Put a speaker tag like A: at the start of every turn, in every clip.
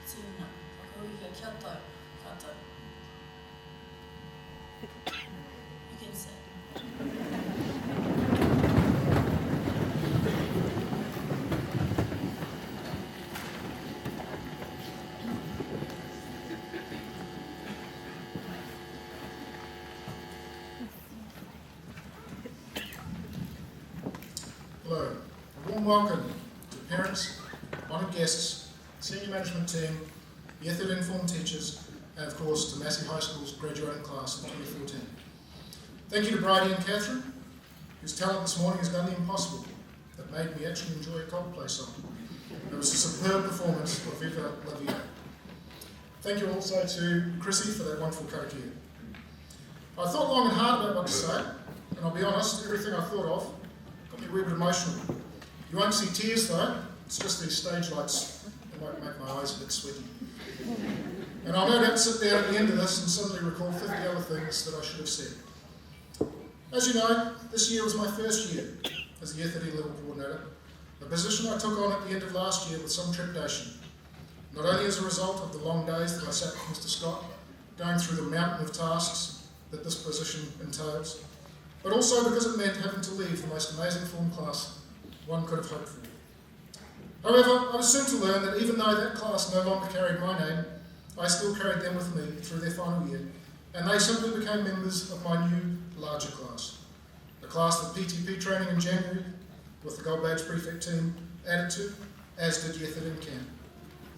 A: Tēnā, whakaurikia, kia tau, katoa. You can sit.
B: Hello, a warm welcome to parents, honoured guests, senior management team, Year 13 form teachers, and of course to Massey High School's graduating class of 2014. Thank you to Bridie and Catherine, whose talent this morning has done the impossible, that made me actually enjoy a Coldplay song. It was a superb performance of Viva La Vida. Thank you also to Chrissy for that wonderful karakia. I thought long and hard about what to say, and I'll be honest, everything I thought of got me a wee bit emotional. You won't see tears though, it's just these stage lights that might make my eyes a bit sweaty. And I'll no doubt sit down at the end of this and suddenly recall 50 other things that I should have said. As you know, this year was my first year as the Year 13 level coordinator, a position I took on at the end of last year with some trepidation, not only as a result of the long days that I sat with Mr. Scott, going through the mountain of tasks that this position entails, but also because it meant having to leave the most amazing form class one could have hoped for. However, I was soon to learn that even though that class no longer carried my name, I still carried them with me through their final year, and they simply became members of my new, larger class. A class that PTP training in January, with the Gold Badge Prefect team added to, as did Year 13 Camp.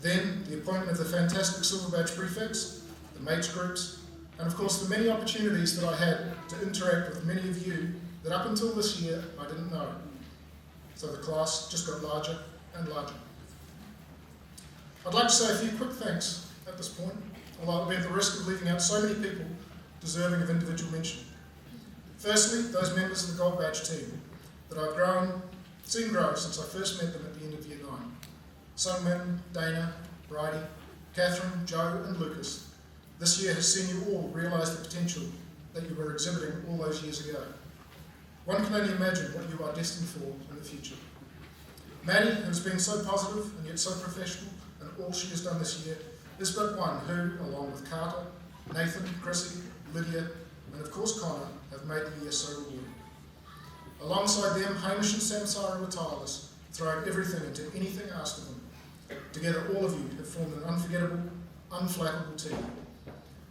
B: Then, the appointment of the fantastic Silver Badge Prefects, the mates groups, and of course the many opportunities that I had to interact with many of you that up until this year I didn't know. So the class just got larger and larger. I'd like to say a few quick thanks at this point, although I'll be at the risk of leaving out so many people deserving of individual mention. Firstly, those members of the Gold Badge team that I've seen grow since I first met them at the end of Year 9. Sungmin, Dana, Bridie, Catherine, Joe and Lucas. This year has seen you all realise the potential that you were exhibiting all those years ago. One can only imagine what you are destined for in the future. Maddie, who has been so positive and yet so professional in all she has done this year, is but one who, along with Carter, Nathan, Chrissy, Lydia, and of course Connor, have made the year so rewarding. Alongside them, Hamish and Samsara were tireless, throwing everything into anything asked of them. Together, all of you have formed an unforgettable, unflappable team.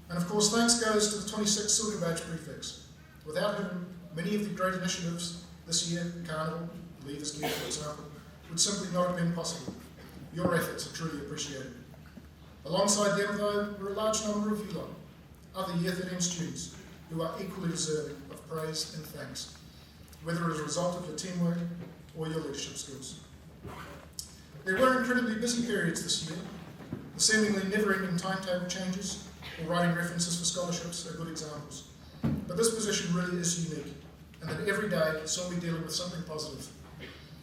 B: And of course, thanks goes to the 26 Silver Badge Prefects, without whom many of the great initiatives this year, Carnival, Leaders Gear for example, would simply not have been possible. Your efforts are truly appreciated. Alongside them, though, were a large number of you lot, other Year 13 students, who are equally deserving of praise and thanks, whether as a result of your teamwork or your leadership skills. There were incredibly busy periods this year. The seemingly never-ending timetable changes or writing references for scholarships are good examples. But this position really is unique, and that every day saw me dealing with something positive.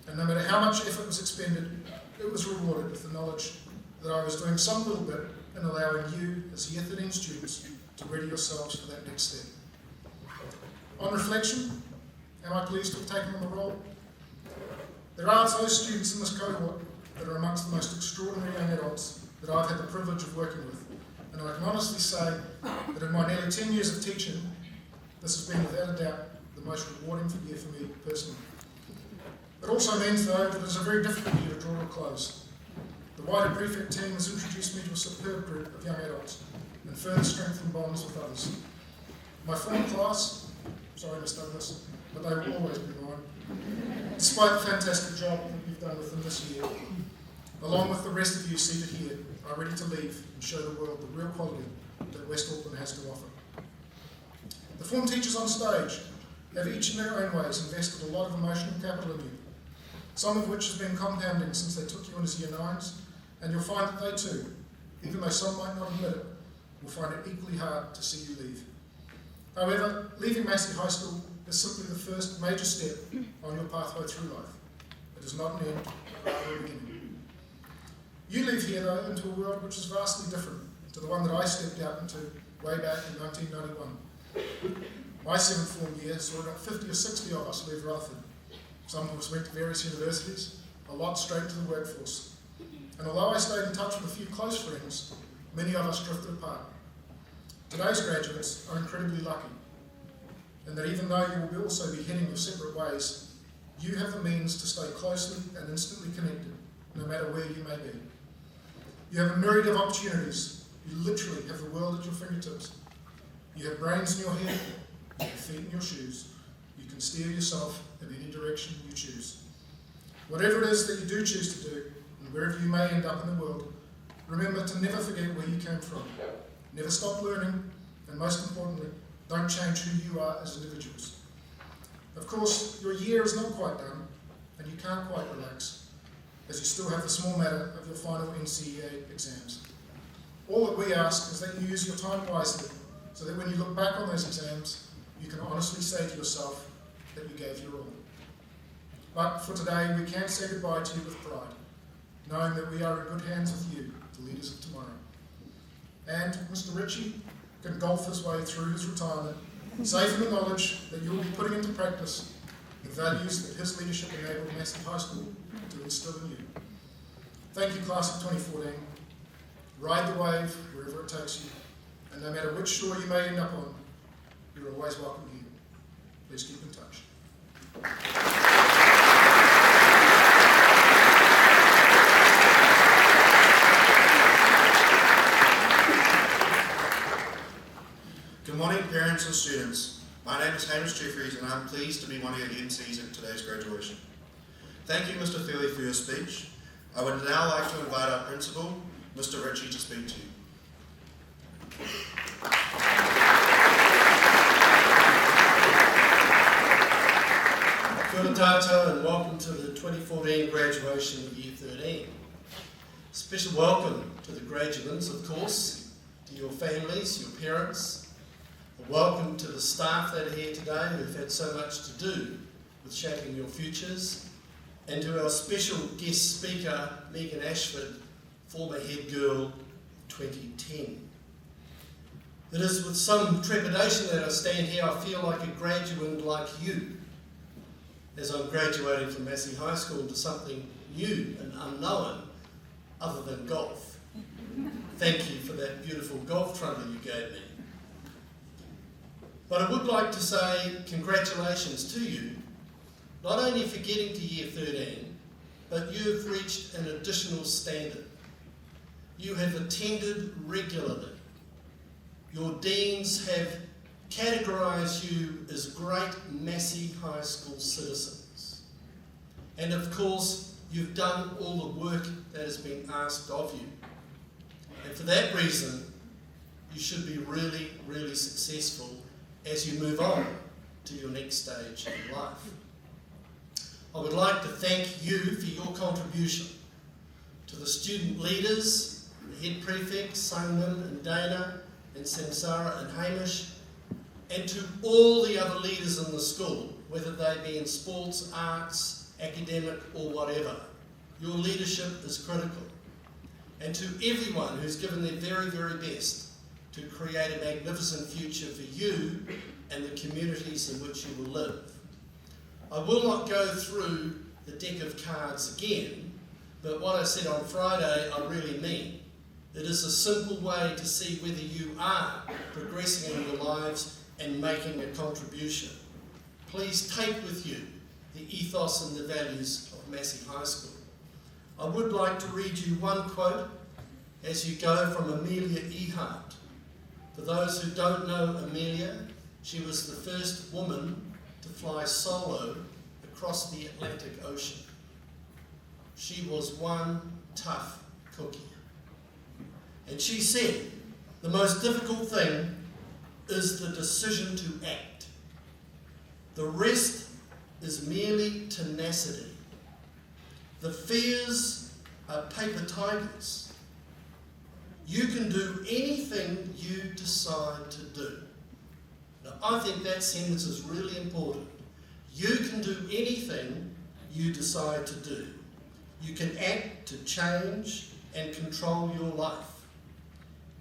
B: And no matter how much effort was expended, it was rewarded with the knowledge that I was doing some little bit in allowing you, as Year 13 students, to ready yourselves for that next step. On reflection, am I pleased to have taken on the role? There are those students in this cohort that are amongst the most extraordinary young adults that I've had the privilege of working with. And I can honestly say that in my nearly 10 years of teaching, this has been without a doubt the most rewarding year for me personally. It also means, though, that it is a very difficult year to draw to a close. The wider prefect team has introduced me to a superb group of young adults and further strengthened bonds with others. My form class, sorry Miss Douglas, but they will always be mine, despite the fantastic job that you've done with them this year. Along with the rest of you seated here, are ready to leave and show the world the real quality that West Auckland has to offer. The form teachers on stage have each in their own ways invested a lot of emotional capital in you, some of which has been compounding since they took you in as Year 9s, and you'll find that they too, even though some might not admit it, will find it equally hard to see you leave. However, leaving Massey High School is simply the first major step on your pathway through life. It is not an end, rather a beginning. You leave here, though, into a world which is vastly different to the one that I stepped out into way back in 1991. My 7th form year saw about 50 or 60 of us leave Rutherford. Some of us went to various universities, a lot straight to the workforce. And although I stayed in touch with a few close friends, many of us drifted apart. Today's graduates are incredibly lucky, and that even though you will also be heading your separate ways, you have the means to stay closely and instantly connected, no matter where you may be. You have a myriad of opportunities. You literally have the world at your fingertips. You have brains in your head, you have feet in your shoes. You can steer yourself in any direction you choose. Whatever it is that you do choose to do, and wherever you may end up in the world, remember to never forget where you came from. Never stop learning, and most importantly, don't change who you are as individuals. Of course, your year is not quite done, and you can't quite relax, as you still have the small matter of your final NCEA exams. All that we ask is that you use your time wisely, so that when you look back on those exams, you can honestly say to yourself that you gave your all. But for today, we can say goodbye to you with pride, knowing that we are in good hands with you, the leaders of tomorrow. And Mr. Ritchie can golf his way through his retirement, safe in the knowledge that you will be putting into practice the values that his leadership enabled Massey High School to instill in you. Thank you, class of 2014. Ride the wave wherever it takes you, and no matter which shore you may end up on, you're always welcome here. Please keep in touch.
C: Good morning, parents and students. My name is Hamish Jeffries, and I'm pleased to be one of your MCs at today's graduation. Thank you, Mr. Fairley, for your speech. I would now like to invite our principal, Mr. Ritchie, to speak to you.
D: Kia ora tātou, and welcome to the 2014 graduation of Year 13. Special welcome to the graduates, of course, to your families, your parents. A welcome to the staff that are here today who've had so much to do with shaping your futures. And to our special guest speaker, Megan Ashford, former head girl of 2010. It is with some trepidation that I stand here. I feel like a graduate like you, as I'm graduating from Massey High School to something new and unknown other than golf. Thank you for that beautiful golf trundle you gave me. But I would like to say congratulations to you, not only for getting to Year 13, but you've reached an additional standard. You have attended regularly. Your deans have categorised you as great Massey High School citizens. And of course, you've done all the work that has been asked of you. And for that reason, you should be really, really successful as you move on to your next stage in life. I would like to thank you for your contribution to the student leaders, the head prefects, Sungmin and Dana, and Samsara and Hamish, and to all the other leaders in the school, whether they be in sports, arts, academic, or whatever. Your leadership is critical. And to everyone who's given their very, very best to create a magnificent future for you and the communities in which you will live. I will not go through the deck of cards again, but what I said on Friday I really mean. It is a simple way to see whether you are progressing in your lives and making a contribution. Please take with you the ethos and the values of Massey High School. I would like to read you one quote as you go from Amelia Earhart. For those who don't know Amelia, she was the first woman to fly solo across the Atlantic Ocean. She was one tough cookie. And she said, the most difficult thing is the decision to act. The rest is merely tenacity. The fears are paper tigers. You can do anything you decide to do. Now, I think that sentence is really important. You can do anything you decide to do. You can act to change and control your life.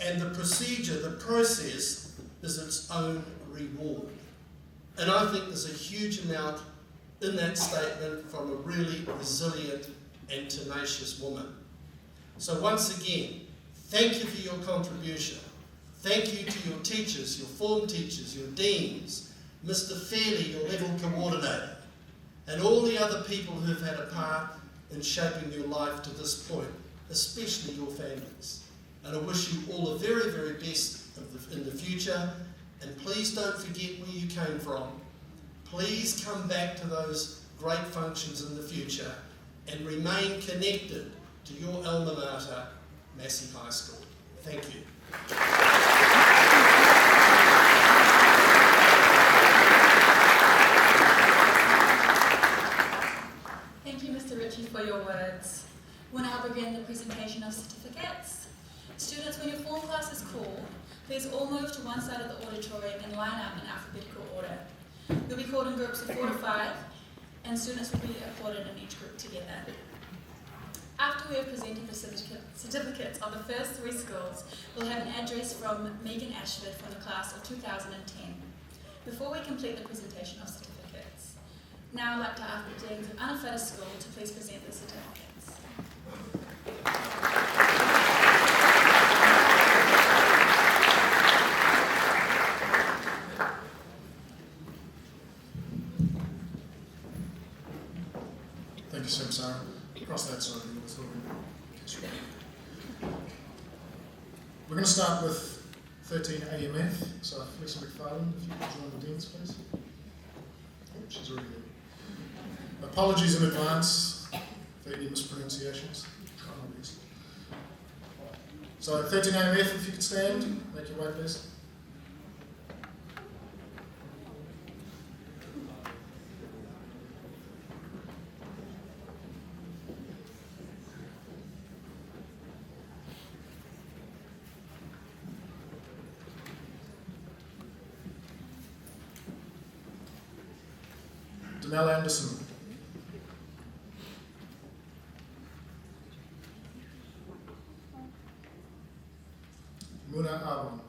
D: And the procedure, the process, is its own reward. And I think there's a huge amount in that statement from a really resilient and tenacious woman. So once again, thank you for your contribution. Thank you to your teachers, your form teachers, your deans, Mr. Fairley, your level coordinator, and all the other people who have had a part in shaping your life to this point, especially your families. And I wish you all the very, very best in the future. And please don't forget where you came from. Please come back to those great functions in the future and remain connected to your alma mater, Massey High School. Thank you.
A: Thank you, Mr. Ritchie, for your words. We'll now begin the presentation of certificates. Students, when your form class is called, please all move to one side of the auditorium and line up in alphabetical order. You'll be called in groups of 4 to 5, and students will be applauded in each group together. After we have presented the certificates of the first 3 schools, we'll have an address from Megan Ashford from the class of 2010. Before we complete the presentation of certificates, now I'd like to ask the Deans of Anawhata School to please present the certificates.
B: Thank you, Sarah. Across that side of the auditorium. We're going to start with 13 AMF. So, Lisa McFarland, if you could join the Deans, please. Oh, she's already there. Apologies in advance for any mispronunciations. Try my best. So, 13 AMF, if you could stand, make your way, please. Danelle Anderson. Muna Abon.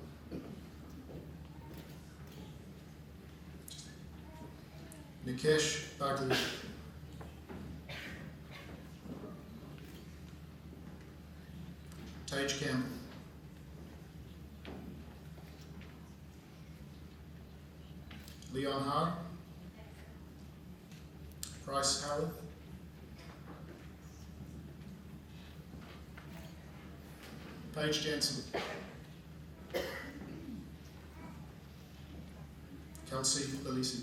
B: Nikesh Bagli. Tage Campbell. Leon Hart. Bryce Howard. Paige Jansen. Kelsey Lalisi.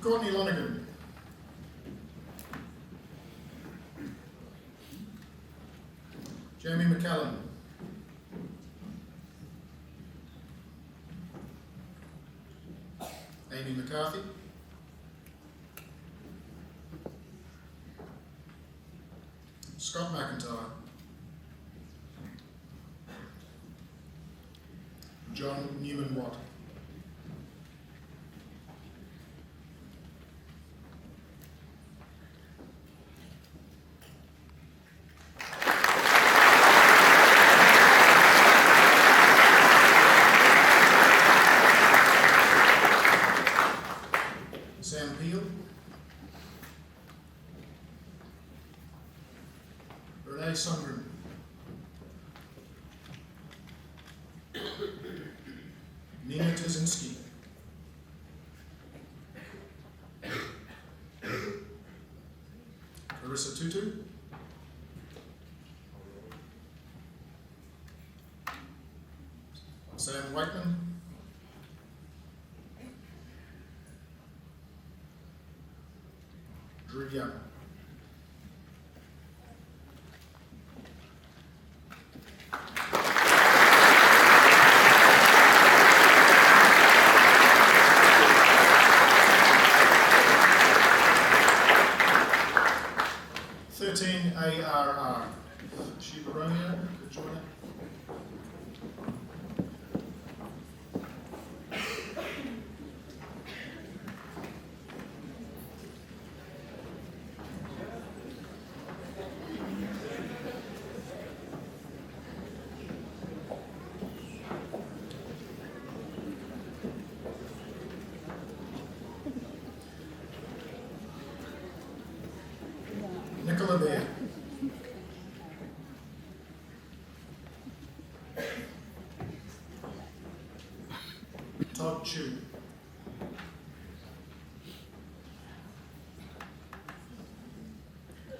B: Courtney Lonergan. Jamie McCallum. Amy McCarthy. Scott McIntyre. John Newman Watt. Sam Peel. Renee Sundgren. Nina Tuzinski. Carissa Tutu. Sam Whiteman. Drew Young. ARR. Sheba Romeo, could join it.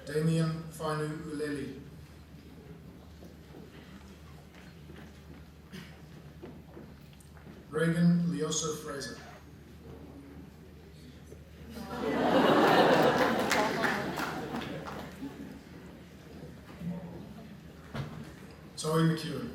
B: Damien Fainu Uleli. Reagan Leoso Fraser. Zoe McEwen.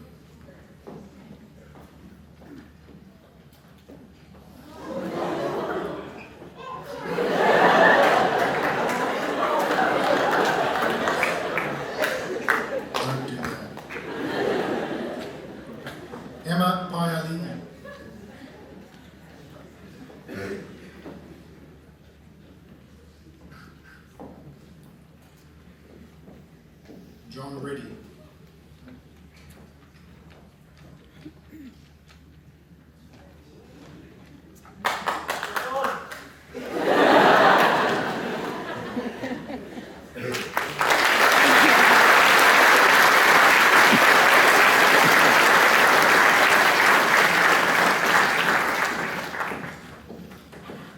B: Don't do that. Emma Payali. John Reddy.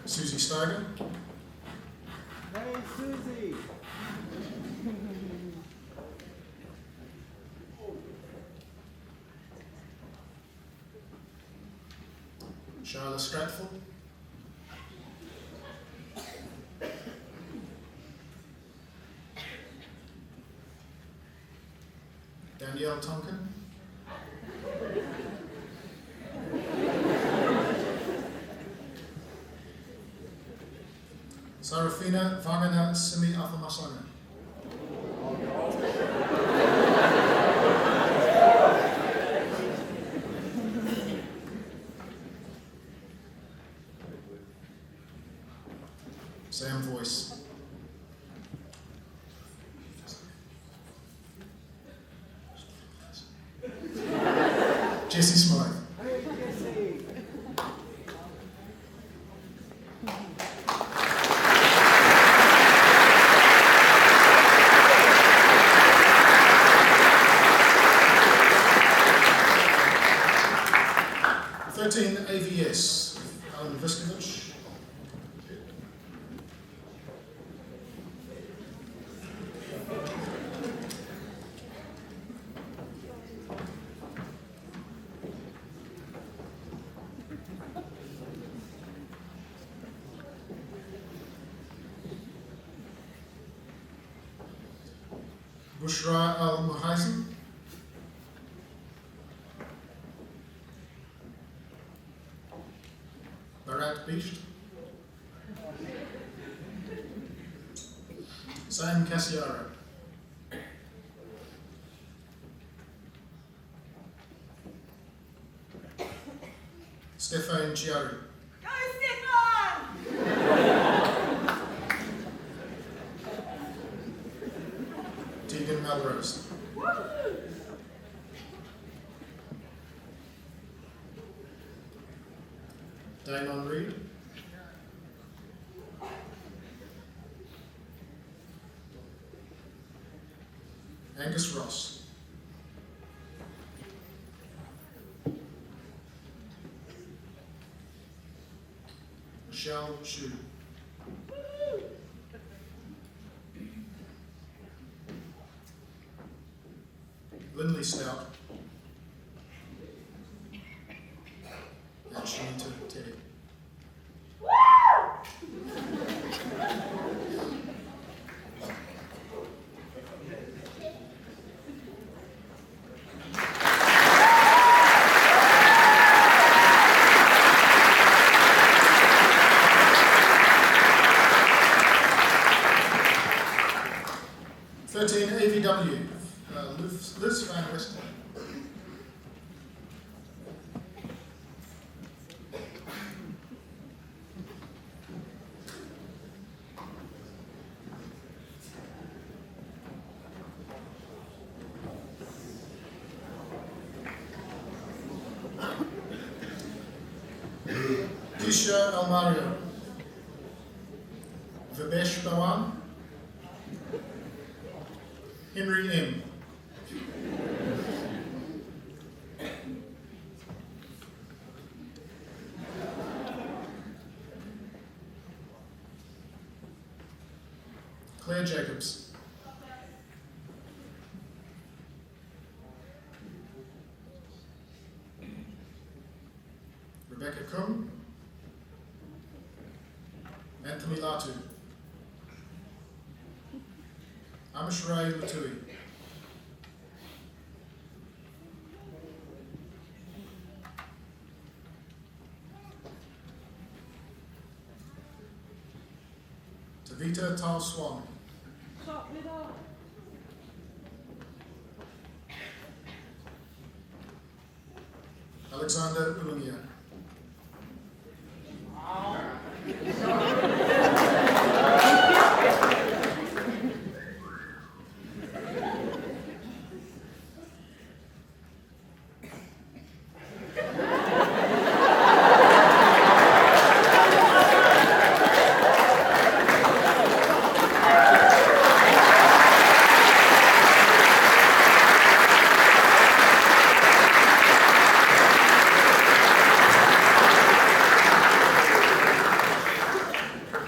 B: Susie Steiger.
E: Hey, Susie.
B: Charlotte Stratford. Danielle Tonkin. Sarafina Vangana Simi Athamasana. Sam Voice. Jesse Smythe.
E: Hey, Jesse. 13 AVS. Alan Viskovich. Bushra Al Muhaisen. Barat Beach. Sam Cassiara. Stefan Chiari.
F: Go, Stefan!
B: Tegan Melrose. Damon Reed. Angus Ross. Michelle Shu. Lindley Stout. And Shanita Teddy. AVW, Liz Van Weston. Tisha Almario. Vibesh Bawan. Henry M. Claire Jacobs.
E: Kakum. Anthony Latu. Amishray Latui. Tavita Tal Swan.
F: Shot middle.
E: Alexander Ulungia.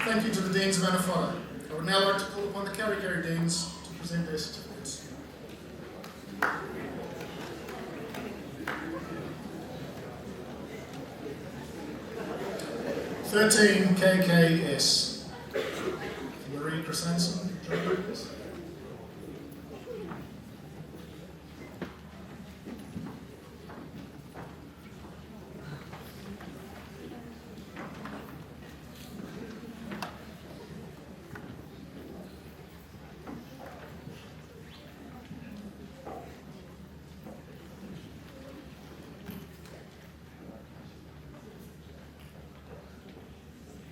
E: Thank you to the Deans of Anafoda. I would now like to call upon the Karikari Deans to present their certificates. '13 KKS. Marie Chrysanson, join me, please.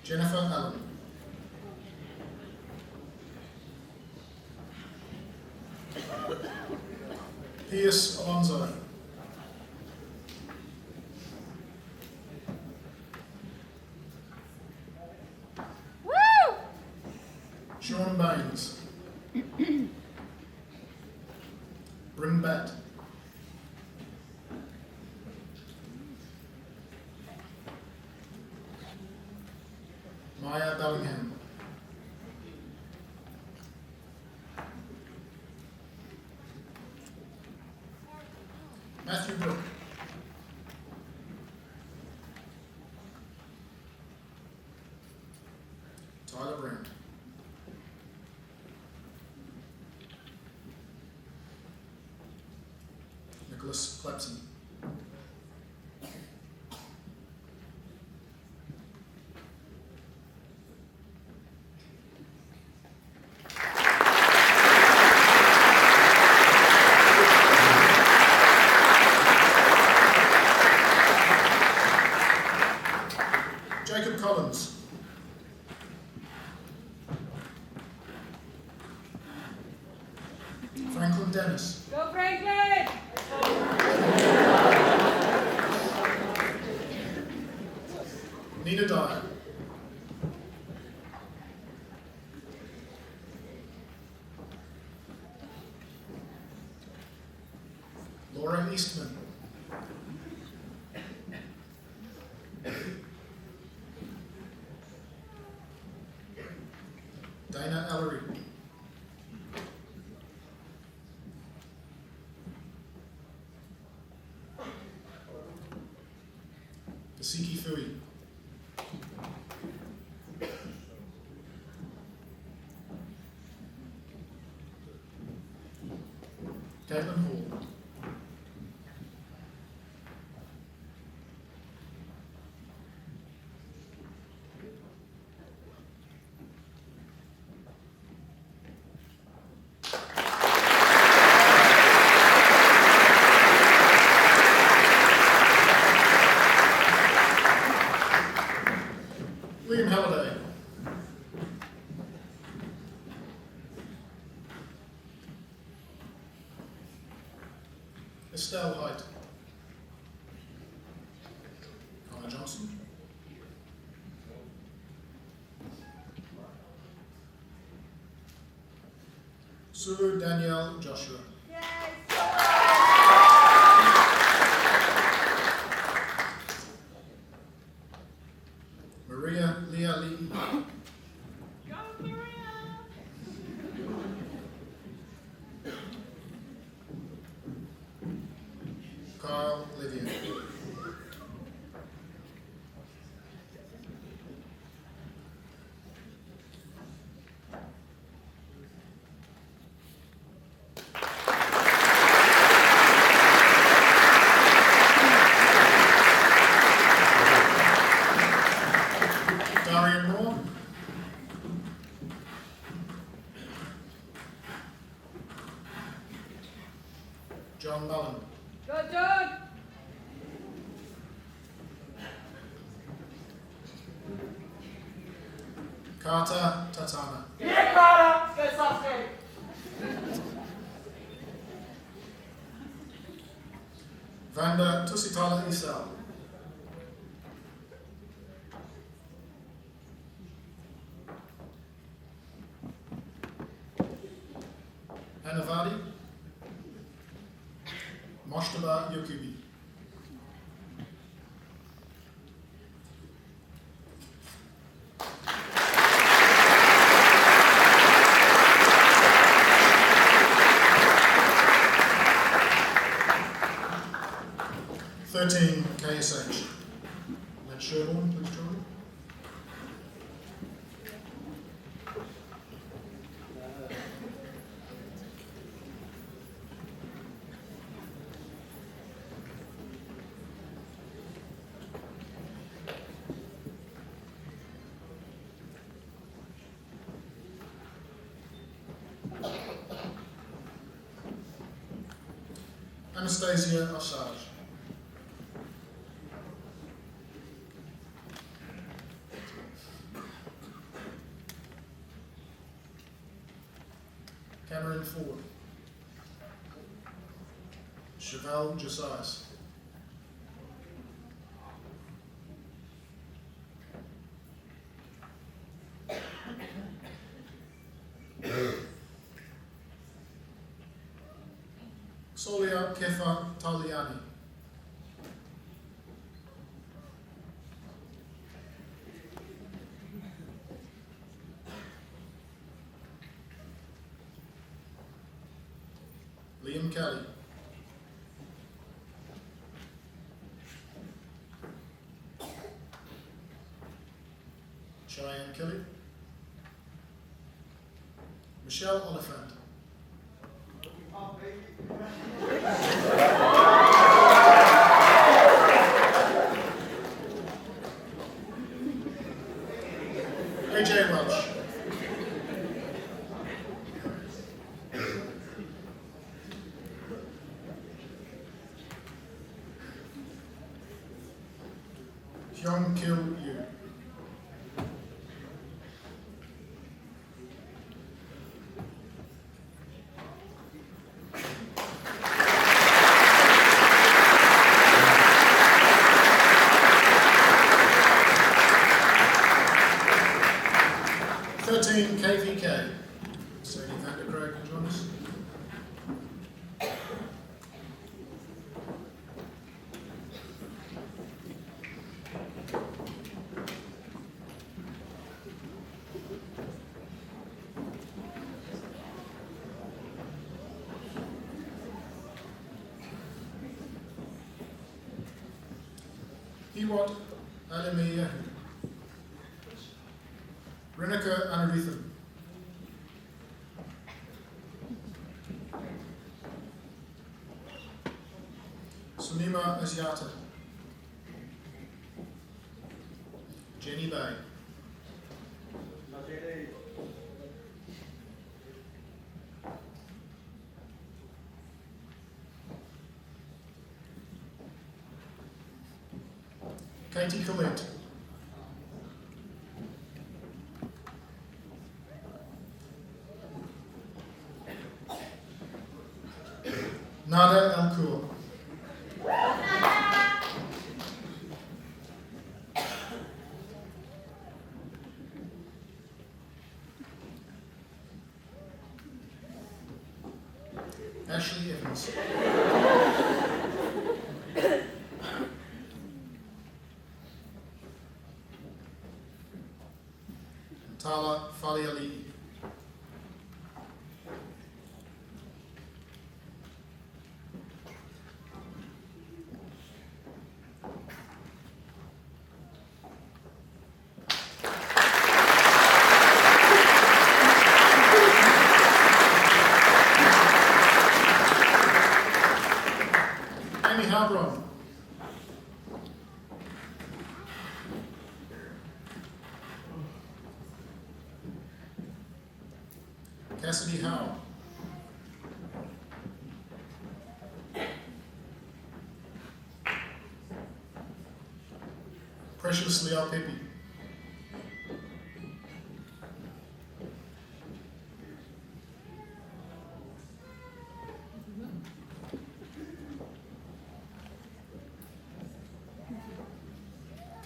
E: Jennifer Allen. Pierce Alonso.
F: Woo!
E: Sean Baines. Bryn Batt. Maya Bellingham. Matthew Brook. Tyler Brown. Nicholas Clepson. Jacob Collins. Franklin Dennis.
F: Go Franklin!
E: Nina Dyer. Laura Eastman. Dana Ellery. Kasiki Fui. Caitlin Hall. William Halliday. Estelle Height. Connor Johnson. Sue Danielle Joshua. Maria Leah Lee.
F: Go Maria!
E: Kyle Lydia.
B: John Mullen.
F: Good, John.
B: Carter Tatana.
F: Yeah, Carter. Go Sasuke.
B: Vanda Tusitala Isao. Anavadi Moshtaba Yokubi. KSH. Let Sherborne please join me. Anastasia Osage. Cameron Ford. Chevelle Josias. Solia Kefa Taliani. Liam Kelly. Cheyenne Kelly. Michelle Oliphant. AJ Welch. Hyung Kil Yu. KVK. Sadie Vandercraig can join us. Iwat Alemiya. Renika Anarithan. Sunima Asiata. Jenny Bay. Katie Collette. Nada Elkour. Ashley Evans. Tala Faliali. Amy Halbron. Cassidy Howe. Precious Leal Pepe.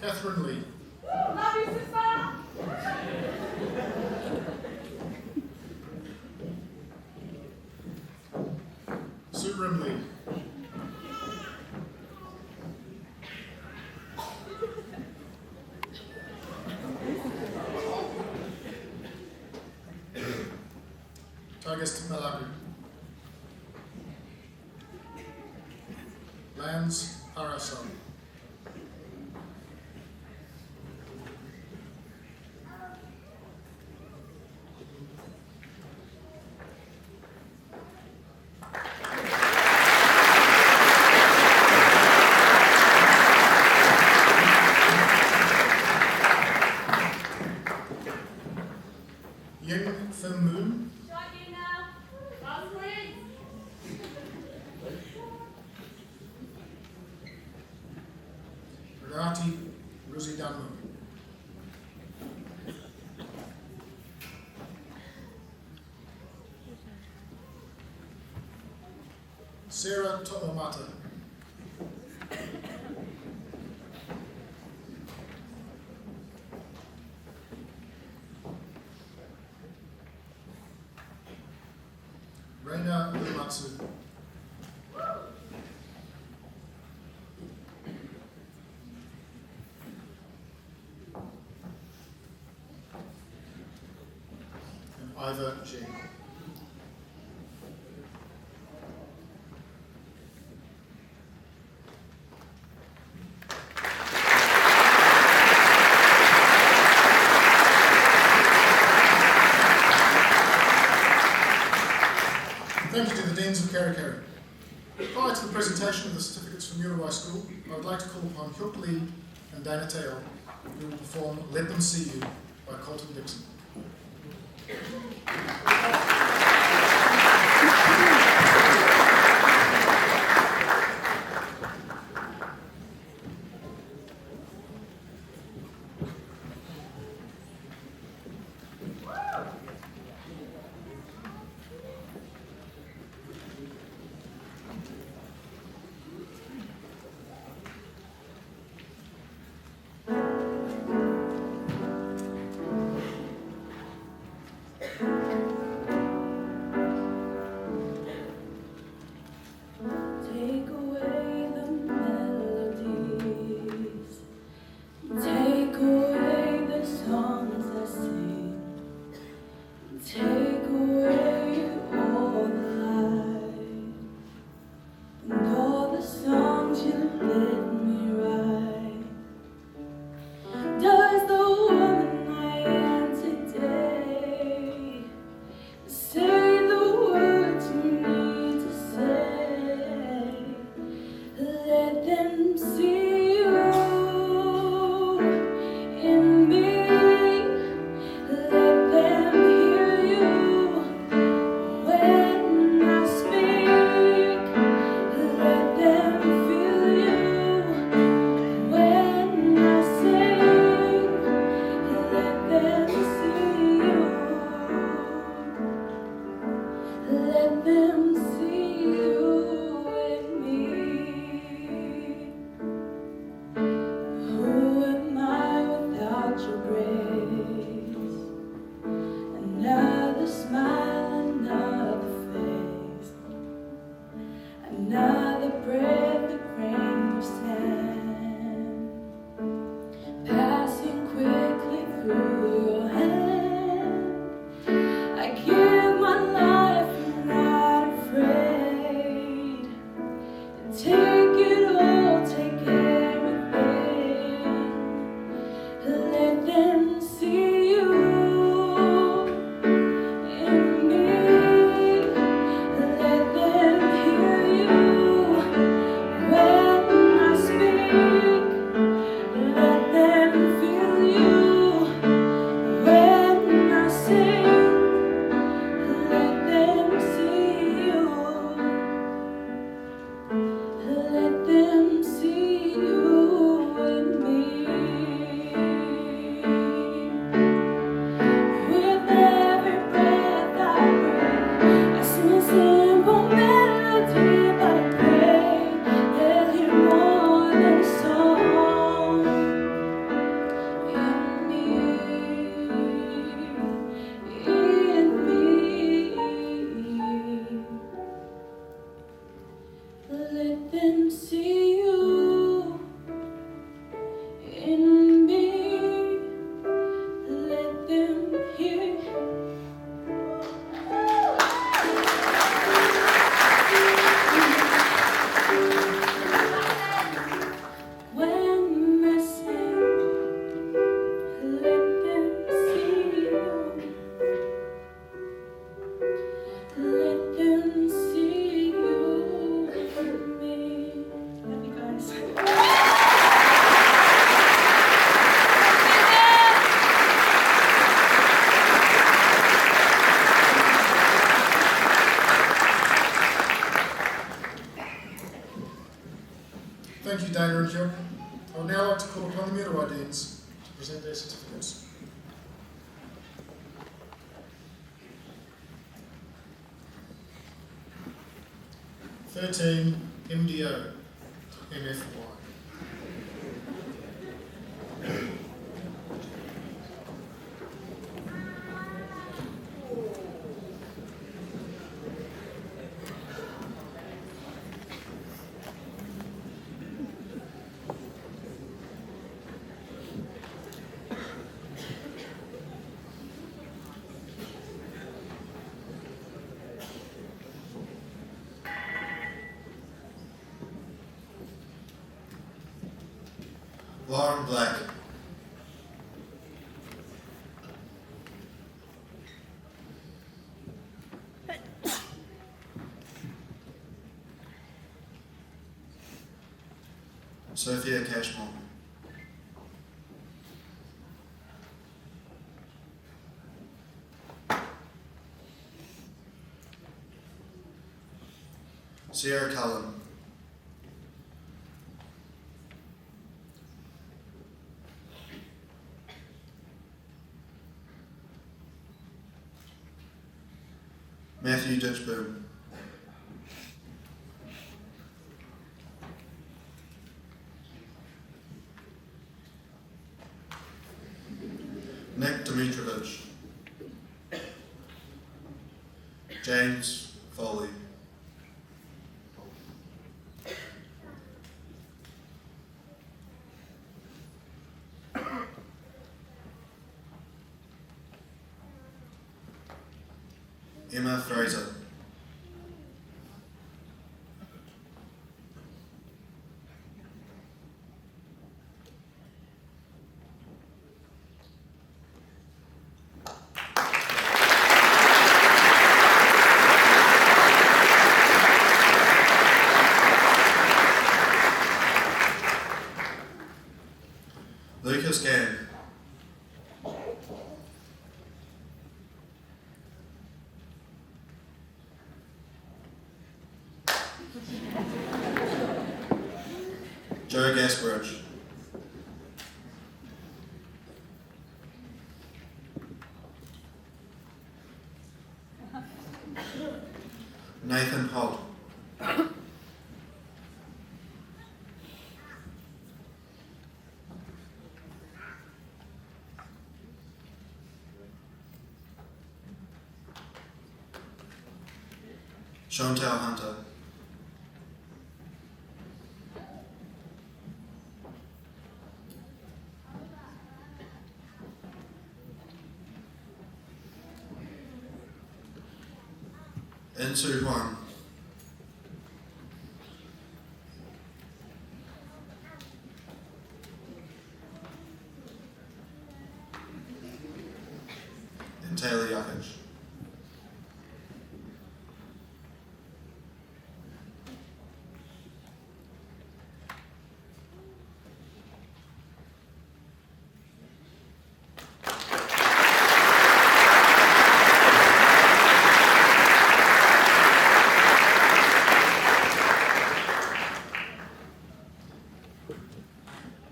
B: Catherine Lee.
F: Love you, sister.
B: Sue Rimley. Tagas Malaku. Lance Parasol. Yin Fin Moon.
F: Shot you now. Last week.
B: Renati Rosie Dunmo. Sarah To'omata. Reina Uematsu. And Iva Jane. Thank you to the Deans of Karikari. Prior to the presentation of the certificates from Muriwai School, I would like to call upon Hyuk Lee and Dana Teo, who will perform Let Them See You by Colton Dixon.
G: Take away the melodies, take away the songs I sing, take away all the light, and all the songs you let me write. Does the woman I am today say the words you need to say? Let them see you in me. Let them hear you when I speak. Let them feel you when I sing. Let them see you. Let them see you in me. Who am I without your grace? Another smile, another face, another breath, a grain of sand, passing quickly through your hand. I give my life, I'm not afraid. Take it all, take everything. Let them see you in me. Let them hear you
B: Dana and Hugh. I would now like to call upon the Muriwai Deans to present their certificates. (13) MDO to MFY.
C: Lauren Black. Sophia Cashmore. Sierra Cullen. Matthew Ditchburn. Nick Dimitrovich. James Foley. Emma Fraser. Lucas Gann. Joe Gasbridge. Nathan Holt. Chantal Hunter. Ensu Huang. And Taylor Yakich.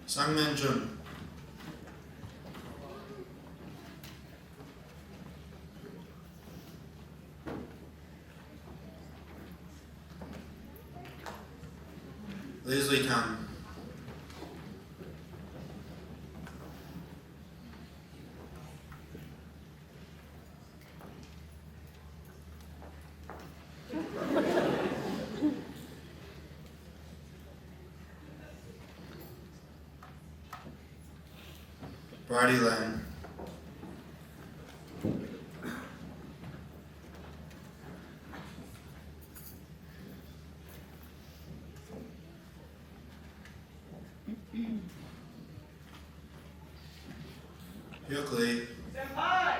C: Sangman Jun. Leslie Kang. Bridie Lane. Hyuk Lee.
F: Senpai!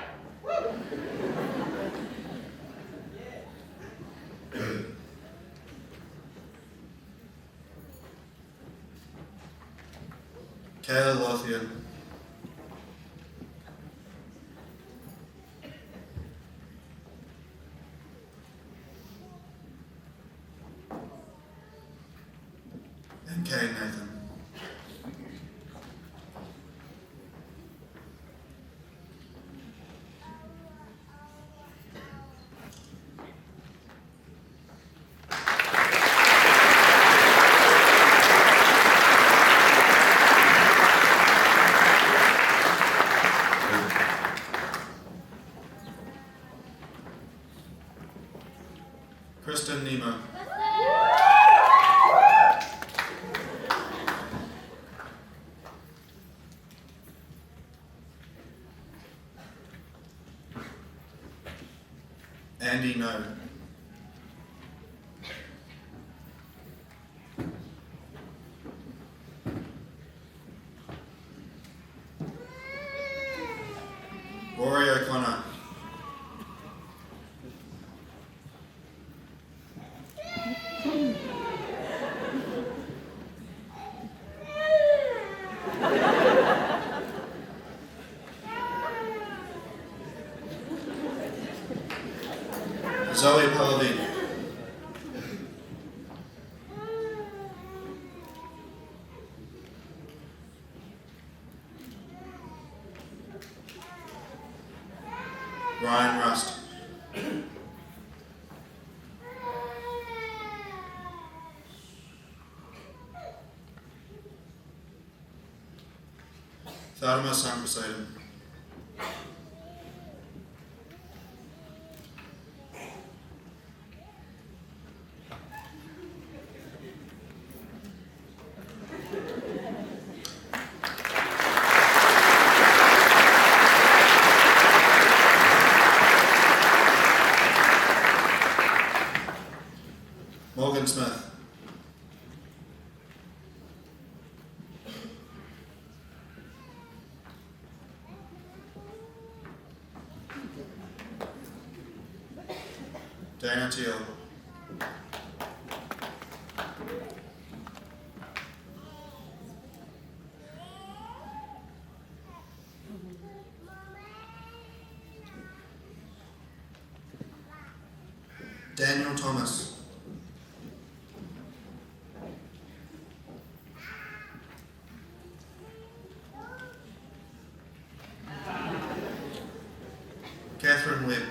C: Kayla Lothian. And Kane Nathan. Kristen Nemo. Andy No. Rory O'Connor. Zoe Paladin. Ryan Rust. Fatima Sankrasaden. Morgan Smith. Dana Teal. Daniel Thomas. Catherine Webb.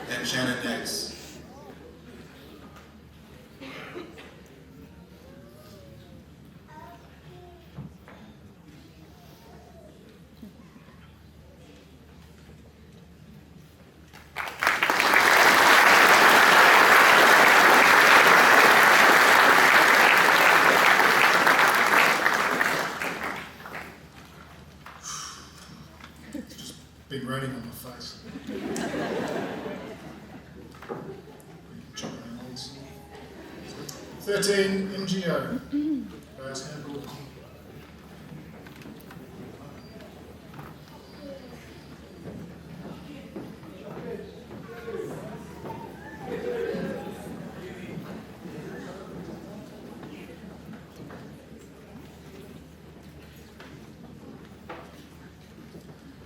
C: And Shannon Yates.
B: Been raining on my face. 13, MGO. Guys, handball.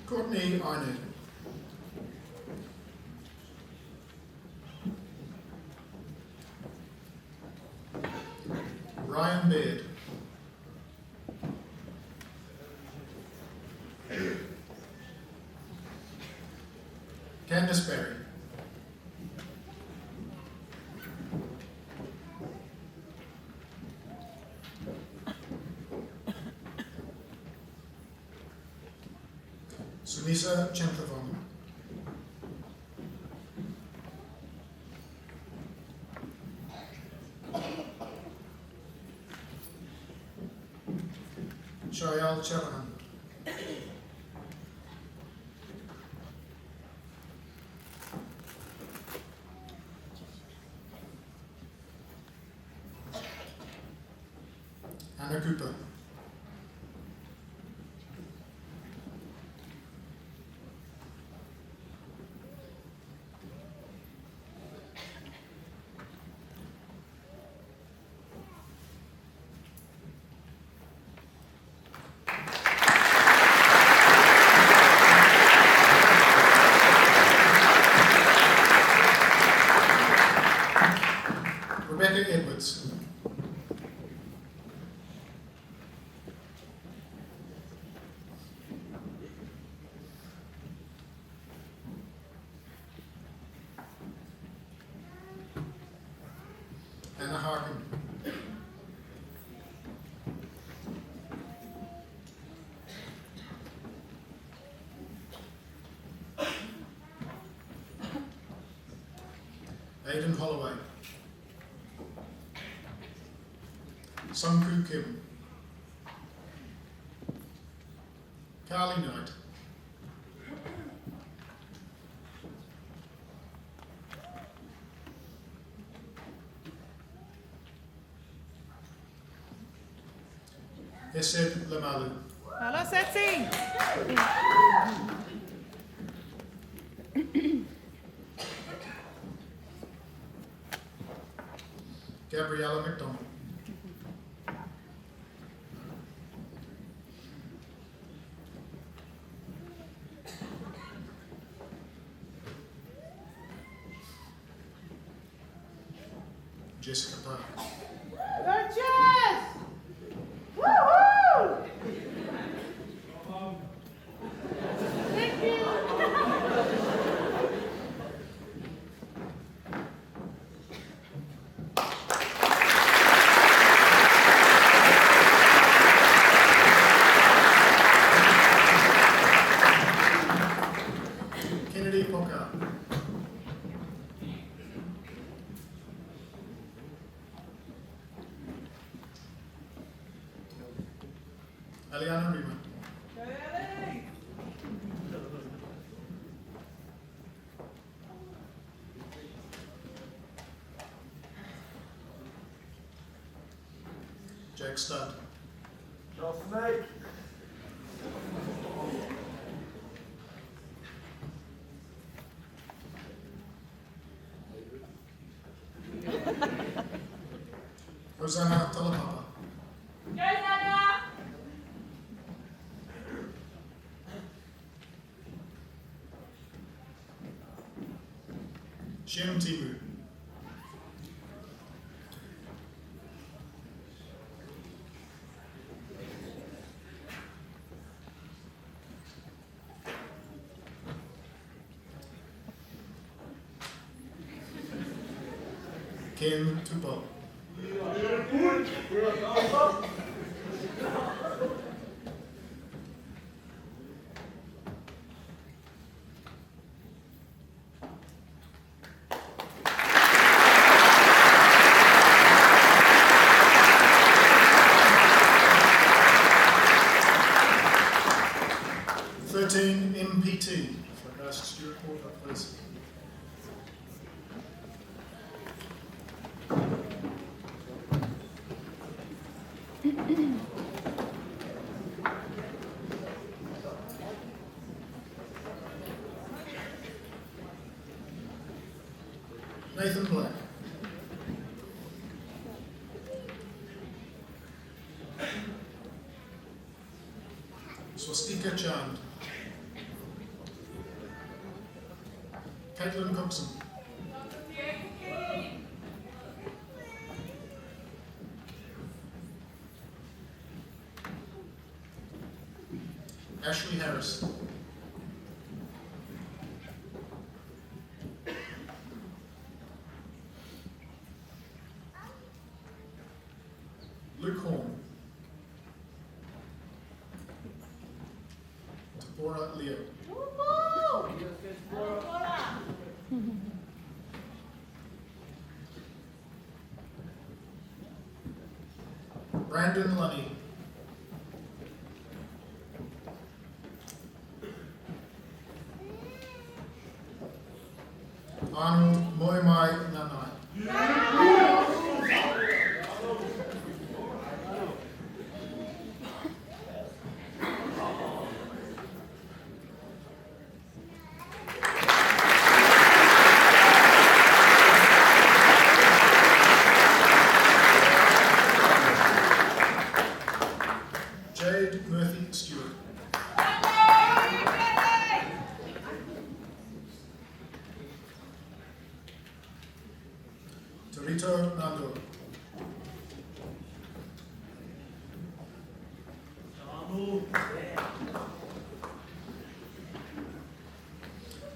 B: Courtney Eined. Ryan Baird. Candice Berry. Sunisa Chanthavan. Shayal Chalahan. Anna Cooper. Rebecca Edwards. Anna Harkin. Aidan Holloway. Sungkoo Kim. Carly Knight. Esed Lamalu.
H: Hello, Setsi.
B: Gabriella McDonald. Jessica Park.
H: Go Jess! Woohoo! Thank you.
B: Kennedy Poca. Aliana Rima. Jake Studd. Rosanna Talapapa.
F: Go, Nana!
B: Shem Tibu. Ken Tupo. MPT. If I could ask Stuart Court up, please. Nathan Black. Swastika Chand. Caitlin Coxon. Ashley Harris. Luke Horn. Tabora Leo. Brandon Lunny. Arnold Moimai Nanai. Jade Murphy Stewart. Torito Nando.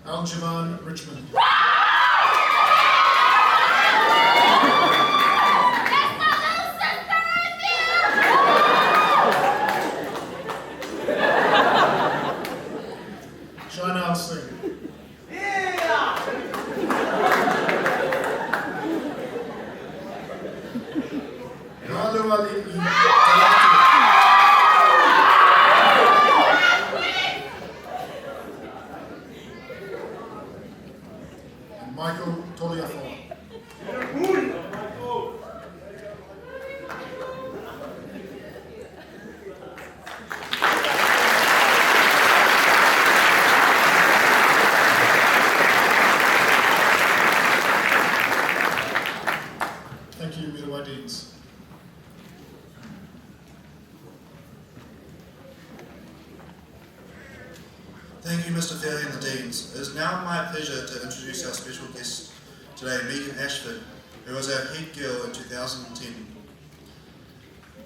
B: Aljaman Richmond. Michael Toliafoa. Thank you, Middleway Deans.
C: Thank you, Mr. Fairley and the Deans. It is now my pleasure to introduce our special guest today, Megan Ashford, who was our head girl in 2010.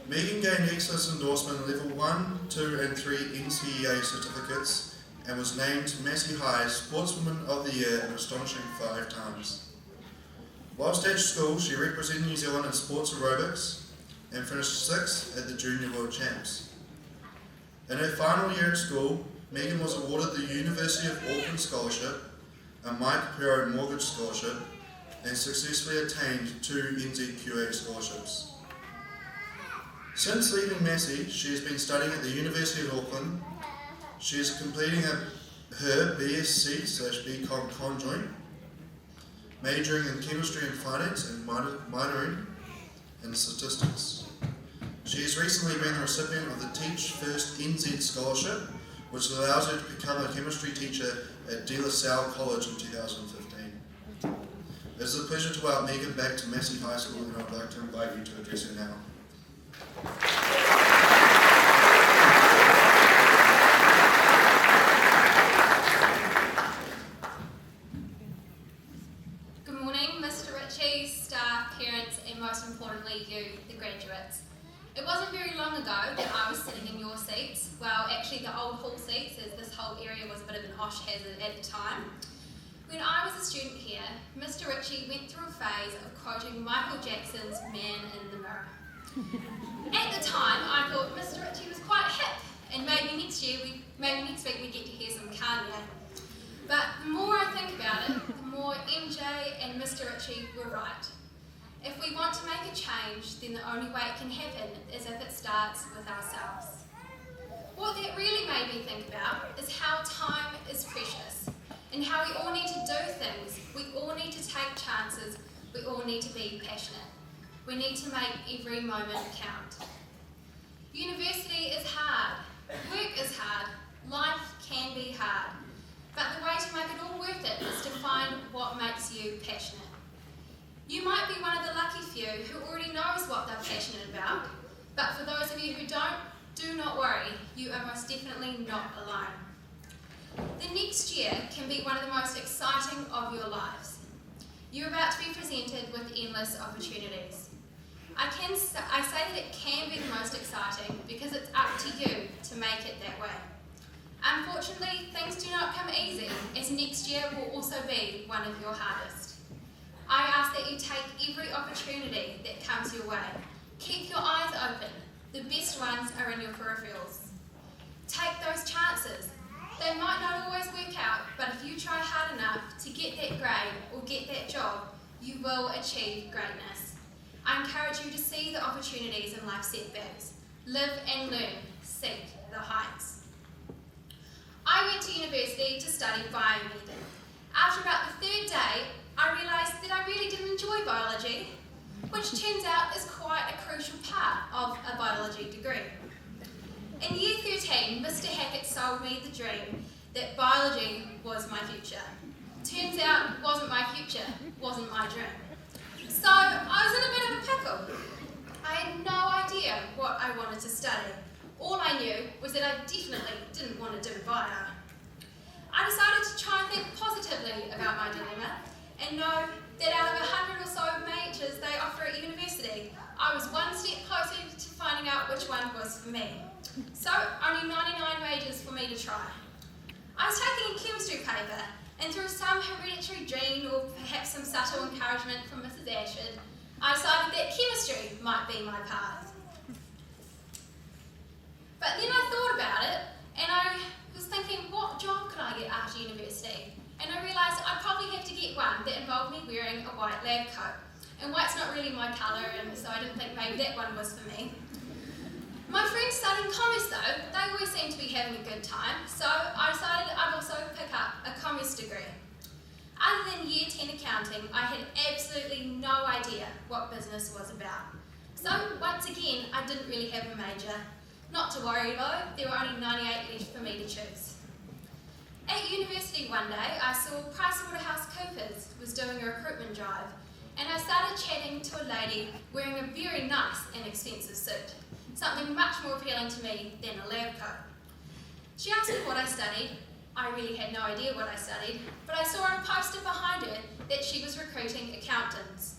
C: Megan gained excellence endorsement in Level 1, 2 and 3 NCEA certificates and was named Massey High Sportswoman of the Year an astonishing 5 times. Whilst at school, she represented New Zealand in sports aerobics and finished 6th at the Junior World Champs. In her final year at school, Megan was awarded the University of Auckland Scholarship, a Mike Pero Mortgage Scholarship, and successfully attained 2 NZQA scholarships. Since leaving Massey, she has been studying at the University of Auckland. She is completing her BSc/BCom conjoint, majoring in chemistry and finance and minoring in statistics. She has recently been the recipient of the Teach First NZ Scholarship, which allows her to become a chemistry teacher at De La Salle College in 2015. It is a pleasure to welcome Megan back to Massey High School, and I'd like to invite you to address her now.
I: Good morning, Mr. Ritchie, staff, parents, and most importantly you, the graduates. It wasn't very long ago that I was sitting in your seats, well actually the old hall seats, as this whole area was a bit of an OSH hazard at the time. When I was a student here, Mr. Ritchie went through a phase of quoting Michael Jackson's Man in the Mirror. At the time, I thought Mr. Ritchie was quite hip, and maybe next week we get to hear some Kanye. But the more I think about it, the more MJ and Mr. Ritchie were right. If we want to make a change, then the only way it can happen is if it starts with ourselves. What that really made me think about is how time is precious, and how we all need to do things, we all need to take chances, we all need to be passionate. We need to make every moment count. University is hard, work is hard, life can be hard, but the way to make it all worth it is to find what makes you passionate. You might be one of the lucky few who already knows what they're passionate about, but for those of you who don't, do not worry, you are most definitely not alone. The next year can be one of the most exciting of your lives. You're about to be presented with endless opportunities. I say that it can be the most exciting because it's up to you to make it that way. Unfortunately, things do not come easy, as next year will also be one of your hardest. I ask that you take every opportunity that comes your way. Keep your eyes open. The best ones are in your peripherals. Take those chances. They might not always work out, but if you try hard enough to get that grade or get that job, you will achieve greatness. I encourage you to see the opportunities in life setbacks. Live and learn. Seek the heights. I went to university to study biomedical. After about the 3rd day, I realised that I really didn't enjoy biology, which turns out is quite a crucial part of a biology degree. In year 13, Mr. Hackett sold me the dream that biology was my future. Turns out it wasn't my future, wasn't my dream. So I was in a bit of a pickle. I had no idea what I wanted to study. All I knew was that I definitely didn't want to do bio. I decided to try and think positively about my dilemma and know that out of 100 or so majors they offer at university, I was one step closer to finding out which one was for me. So only 99 majors for me to try. I was taking a chemistry paper, and through some hereditary gene or perhaps some subtle encouragement from Mrs. Ashford, I decided that chemistry might be my path. But then I thought about it, and I was thinking, what job could I get after university? And I realised I'd probably have to get one that involved me wearing a white lab coat. And white's not really my colour, and so I didn't think maybe that one was for me. My friends studying commerce though, they always seem to be having a good time, so I decided I'd also pick up a commerce degree. Other than year 10 attend accounting, I had absolutely no idea what business was about. So once again, I didn't really have a major. Not to worry though, there were only 98 left for me to choose. At university one day, I saw PricewaterhouseCoopers was doing a recruitment drive, and I started chatting to a lady wearing a very nice and expensive suit, something much more appealing to me than a lab coat. She asked me what I studied. I really had no idea what I studied, but I saw on a poster behind her that she was recruiting accountants.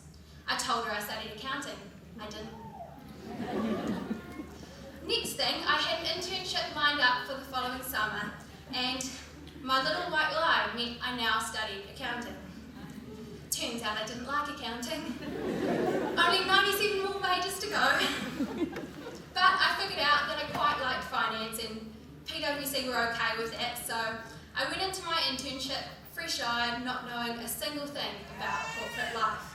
I: I told her I studied accounting. I didn't. Next thing, I had an internship lined up for the following summer, and my little white lie meant I now studied accounting. Turns out I didn't like accounting. Only 97 more pages to go. But I figured out that I quite liked finance, and PwC were okay with that, so I went into my internship fresh-eyed, not knowing a single thing about corporate life.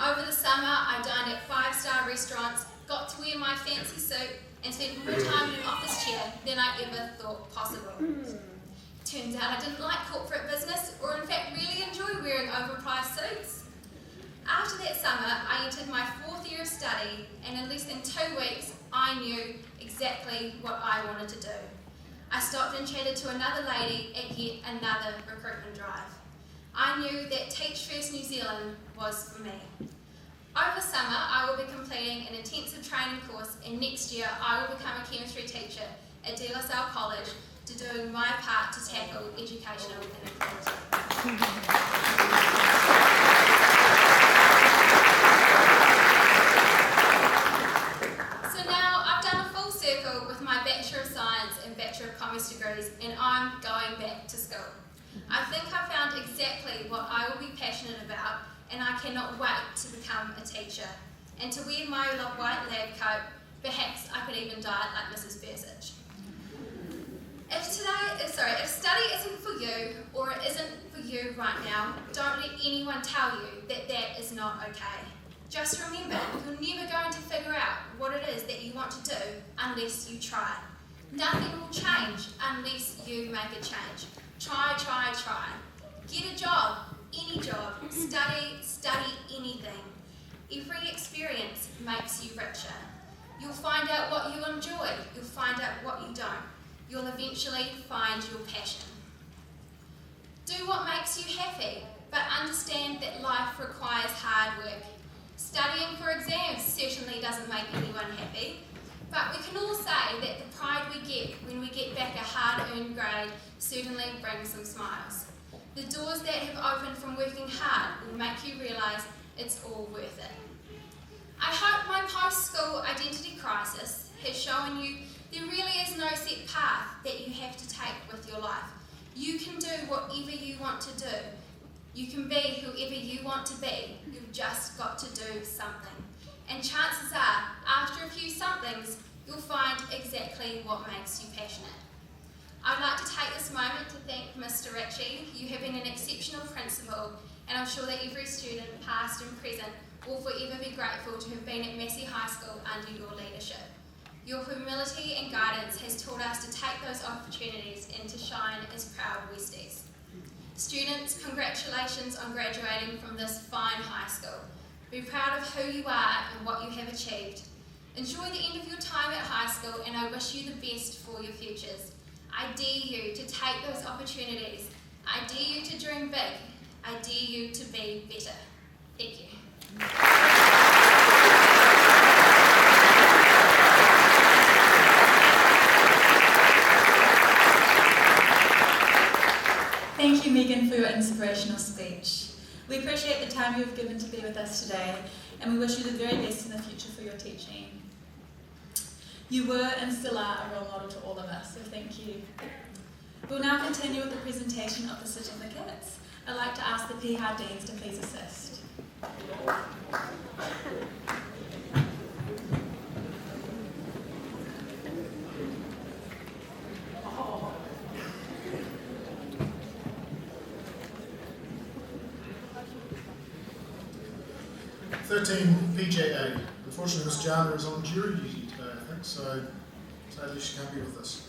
I: Over the summer, I dined at 5-star restaurants, got to wear my fancy suit, and spent more time in an office chair than I ever thought possible. Turns out I didn't like corporate business, or in fact really enjoy wearing overpriced suits. After that summer, I entered my 4th year of study, and in less than 2 weeks, I knew exactly what I wanted to do. I stopped and chatted to another lady at yet another recruitment drive. I knew that Teach First New Zealand was for me. Over summer, I will be completing an intensive training course, and next year I will become a chemistry teacher at De La Salle College to do my part to tackle educational inequality. So now I've done a full circle with my Bachelor of Science and Bachelor of Commerce degrees, and I'm going back to school. I think I found exactly what I will be passionate about, and I cannot wait to become a teacher and to wear my white lab coat. Perhaps I could even dye it like Mrs. Bersich. If study isn't for you, or it isn't for you right now, don't let anyone tell you that that is not okay. Just remember, you're never going to figure out what it is that you want to do unless you try. Nothing will change unless you make a change. Try, try, try. Get a job, any job. Study anything. Every experience makes you richer. You'll find out what you enjoy. You'll find out what you don't. You'll eventually find your passion. Do what makes you happy, but understand that life requires hard work. Studying for exams certainly doesn't make anyone happy, but we can all say that the pride we get when we get back a hard-earned grade certainly brings some smiles. The doors that have opened from working hard will make you realise it's all worth it. I hope my post-school identity crisis has shown you there really is no set path that you have to take with your life. You can do whatever you want to do. You can be whoever you want to be. You've just got to do something. And chances are, after a few somethings, you'll find exactly what makes you passionate. I'd like to take this moment to thank Mr. Ritchie. You have been an exceptional principal, and I'm sure that every student, past and present, will forever be grateful to have been at Massey High School under your leadership. Your humility and guidance has taught us to take those opportunities and to shine as proud Westies. Students, congratulations on graduating from this fine high school. Be proud of who you are and what you have achieved. Enjoy the end of your time at high school, and I wish you the best for your futures. I dare you to take those opportunities. I dare you to dream big. I dare you to be better. Thank you.
A: Thank you, Megan, for your inspirational speech. We appreciate the time you have given to be with us today, and we wish you the very best in the future for your teaching. You were and still are a role model to all of us, so thank you. We'll now continue with the presentation of the certificates. I'd like to ask the PHAR Deans to please assist.
B: PJA. Unfortunately, Miss Jana is on jury duty today, I think, so sadly she can't be with us.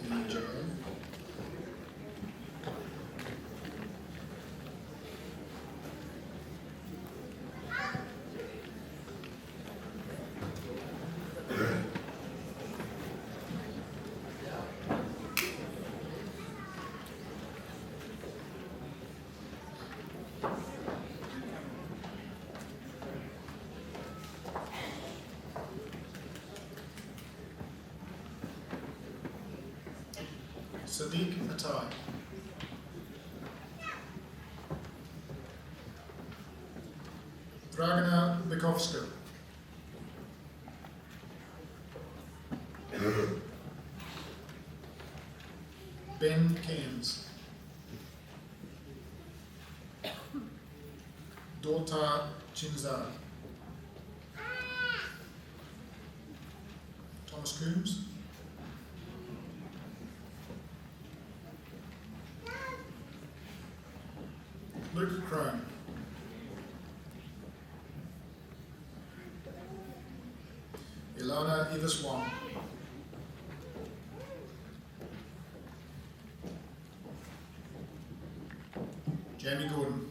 B: PJA. Sadiq Atai. Dragana Bikovska. Ben Cairns. Dota Chinzar. Thomas Coombs. Luke Crone. Ilana Evis Wong. Jamie Gordon.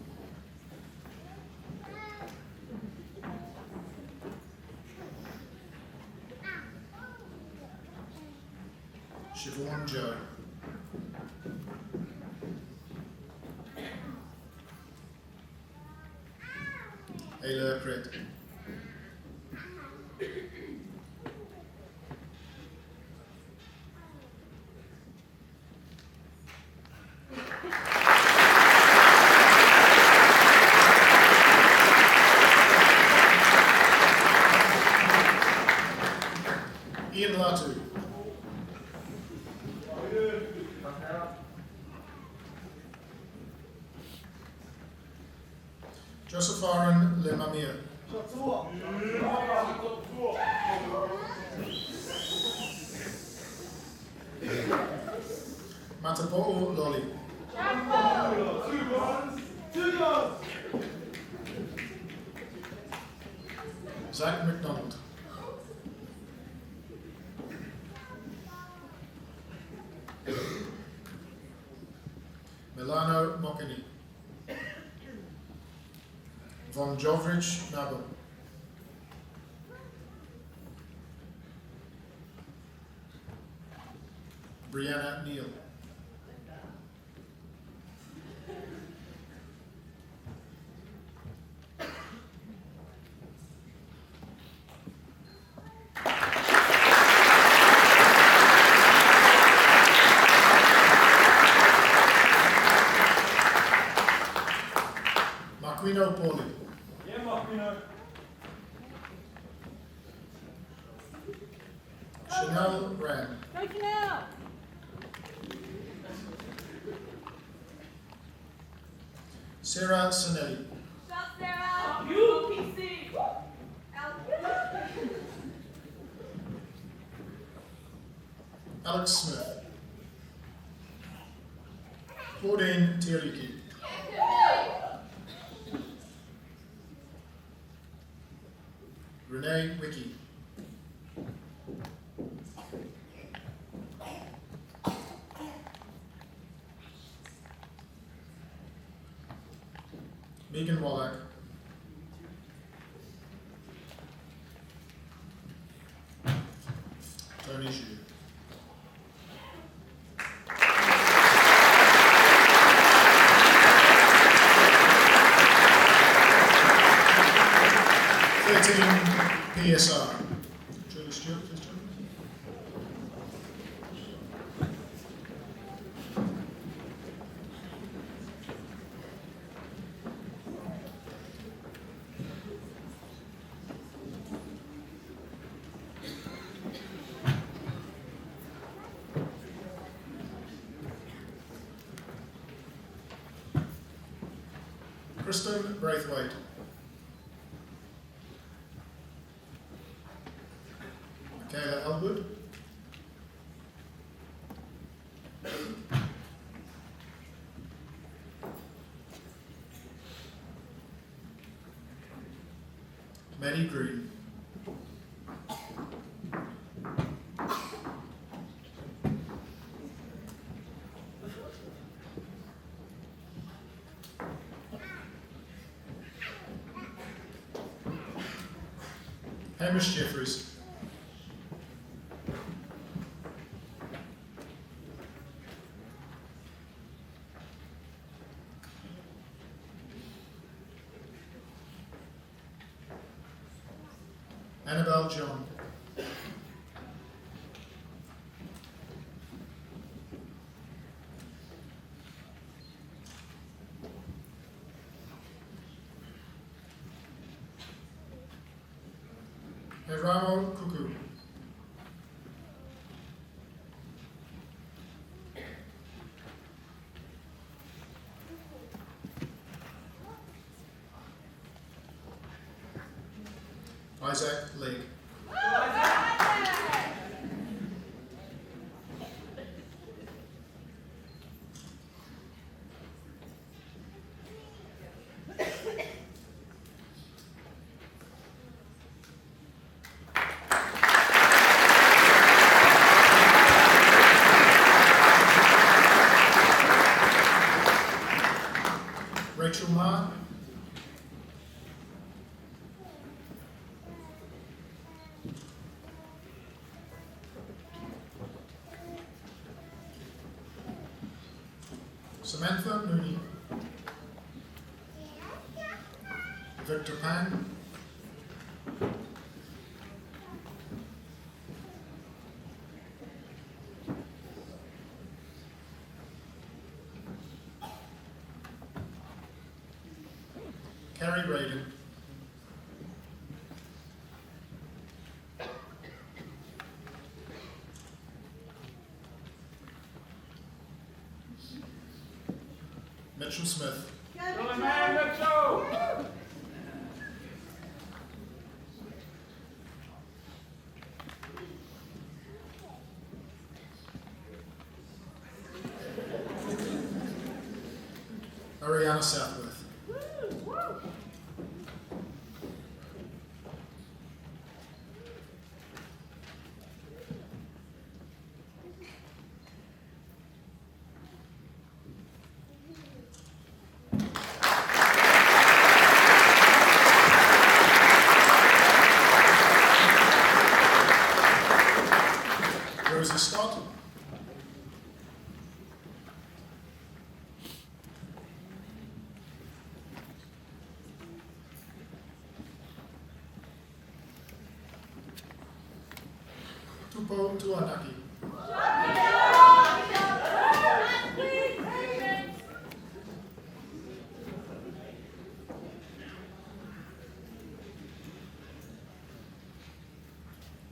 B: Siobhan Joe. Ayla Brett. Ian Latu. Joseph Aaron Lemamia. Matapo'o Lolly. Zach McDonald. Milano Mokini. Von Jovrich Nabo. Brianna Neal. Marquino Poli. Chanel Rand.
H: Go Chanel!
B: Sarah Sinelli.
F: Shot Sarah. UPC.
B: Alex Smith. Claudine Tiariki. Renee Wiki. Megan Wallach. Tony Xu. PSR. Julie Stewart, please join me. Kristen Braithwaite. Michaela Elwood. Maddie Green. Hamish Jeffries. Annabelle John. He Ramo Kuku. Isaac Legg. Rachel Ma. Samantha Mooney. Victor Pan. Carrie Raden. Mitchell Smith. Ariana Southworth. Rosie Scott. Tupo Tuanaki.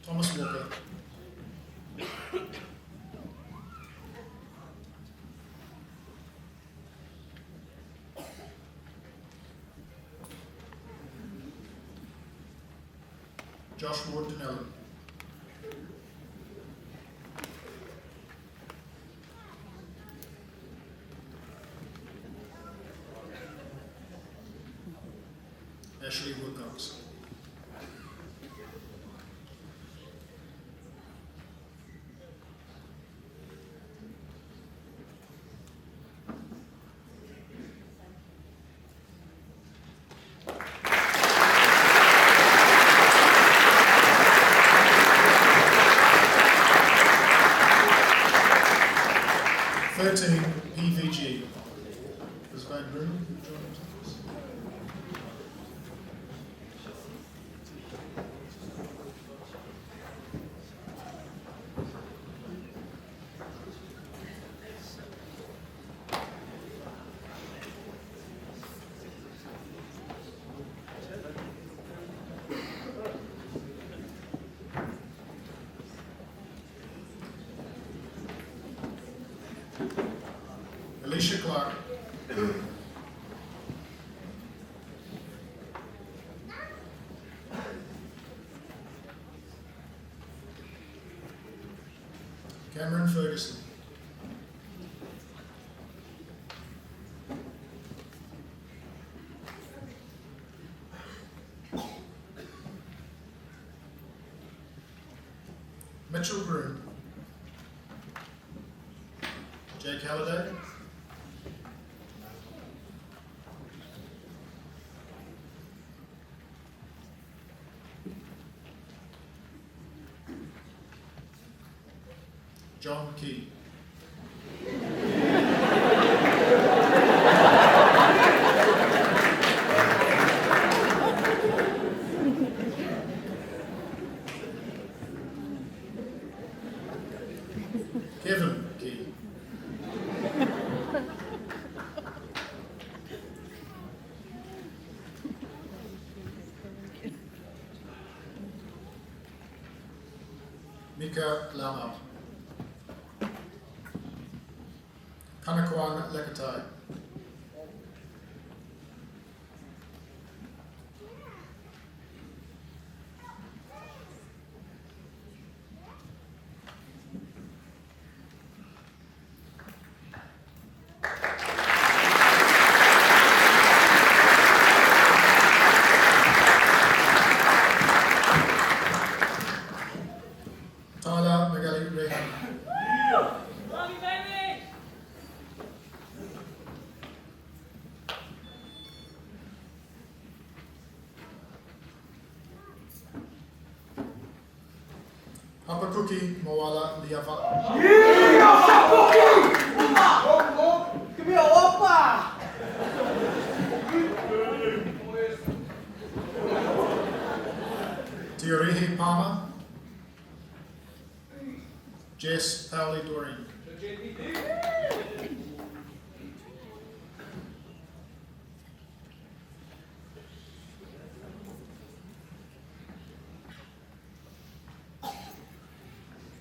B: Thomas Walker. Josh Ward Denellen. Ashley Wilcox. PVG. Is Van Bruno joining us? Alicia Clark. Cameron Ferguson. Mitchell Broom. Jake Halliday. John Key. Kevin Key. Ika Lamau. Kanakwan Lekatai. Tyler Magali Rehan.
F: Love you, baby.
B: Hapakuki Moala Liava.
H: Give me a opa!
B: Tiorihi Palmer. Jess Pauli Doreen.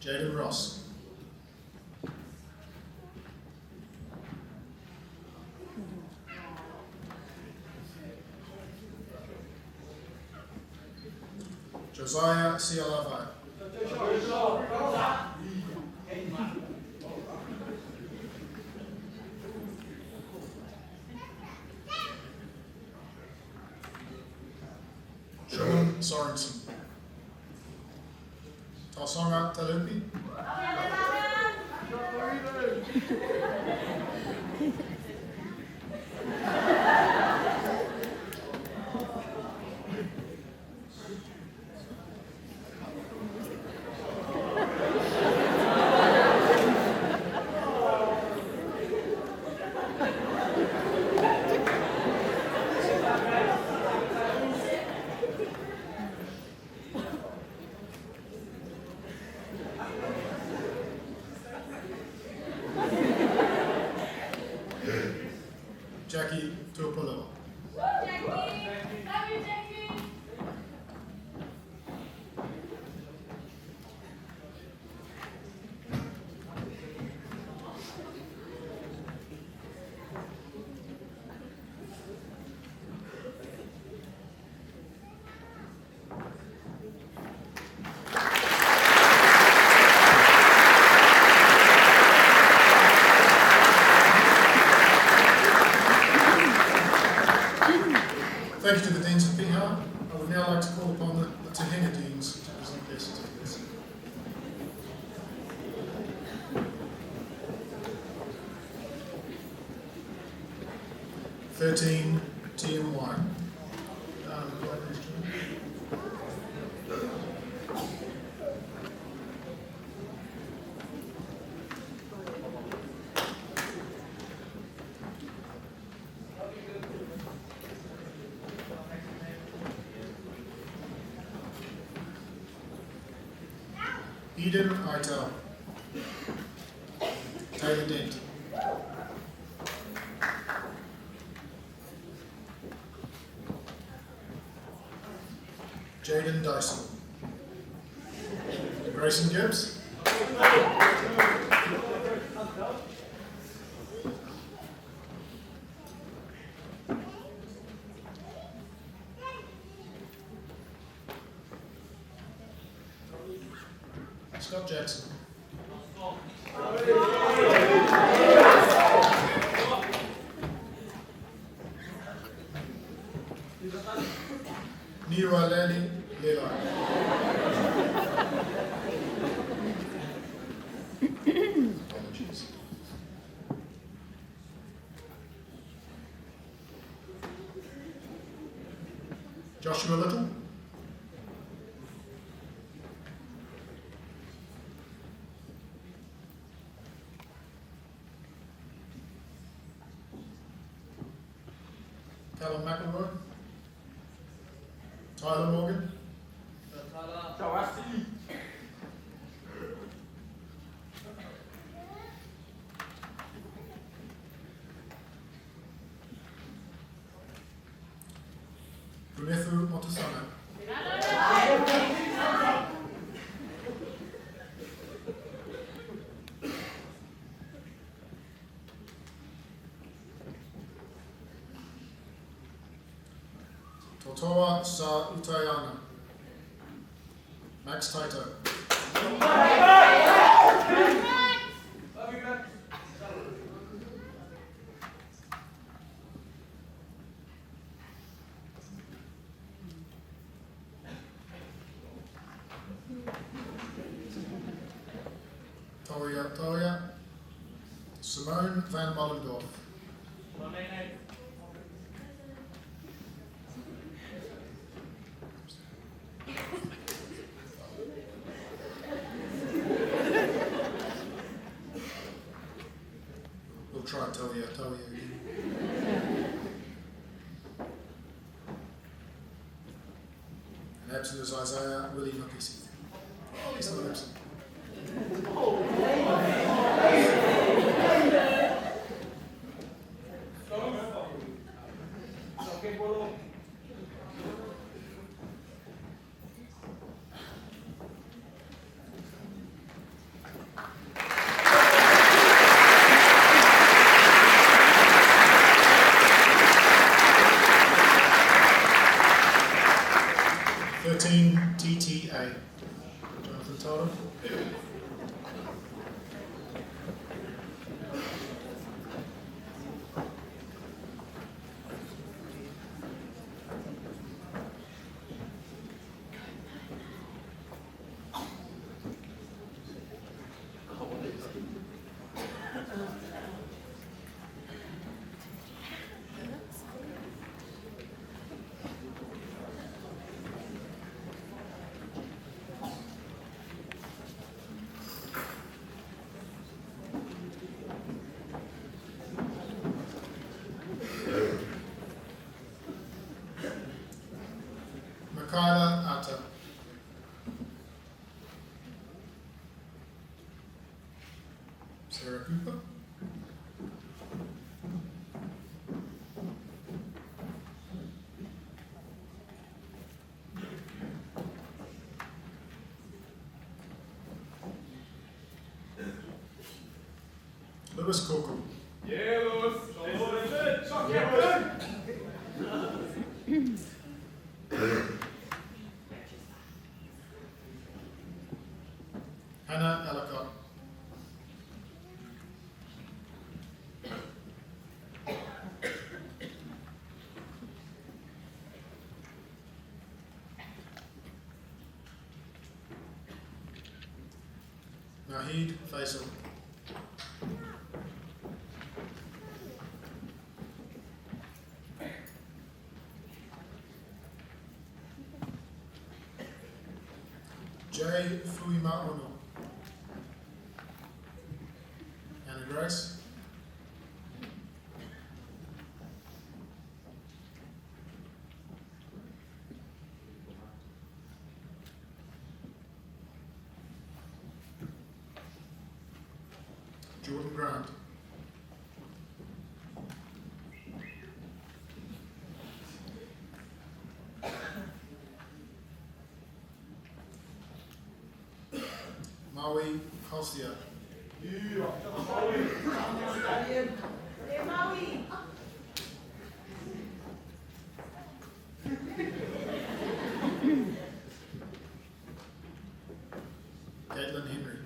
B: Jaden Ross. Josiah Cialavai. Truman Sorensen. Tausonga Talupi. Jackie Tuopolo.
F: Jackie. Love you, Jackie.
B: Thank you to the Deans of Piha. I would now like to call upon the Tehina Deans to present their certificates. TMY. Eden Itel. Taylor Dent. Jaden Dyson. Grayson Gibbs. Scott Jackson. Niralani Leela. Apologies. Joshua Little. Callum McElroy. Tyler Morgan. Runethu Motusana. Rotoa Sa Utayana. Max Taito. Toya. Simone van Mollendorf. We'll try Toya again. And absent is Isaiah Willie Nokisi. Oh, he's not absent. TTA. Jonathan Totem. Kyla Atta. Sarah Cooper. Lewis Corcoran.
F: Yeah, Lewis.
B: Hannah Ellicott. Nahid Faisal. Jay Fuima Ono. Anna Grace. Jordan Grant. Maui Halcia. Caitlin Henry.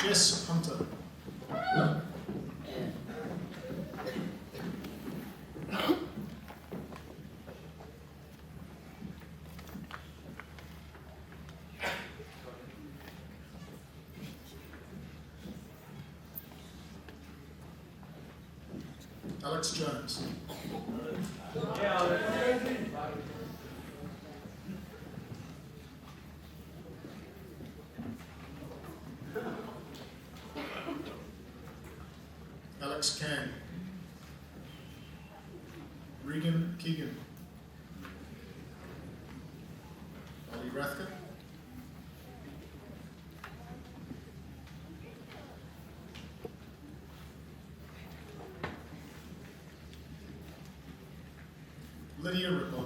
B: Jess Hunter. Alex Jones. Alex Kang. Regan Keegan. Ollie Rathke. Lydia Rippon.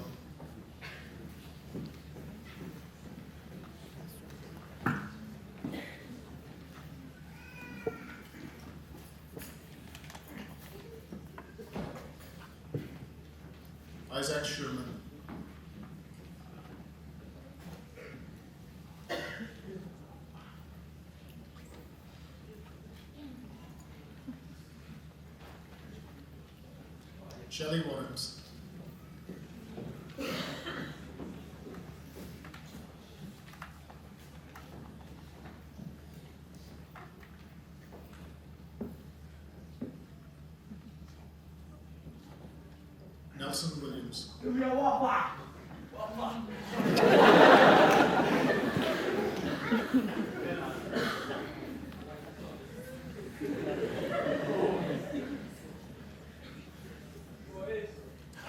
B: Isaac Sherman. Shelley Williams. Nelson Williams.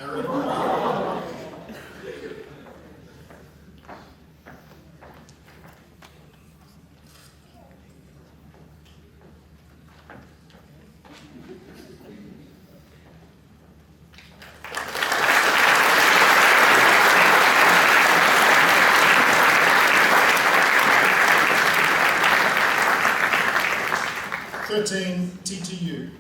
B: Aaron. TTU.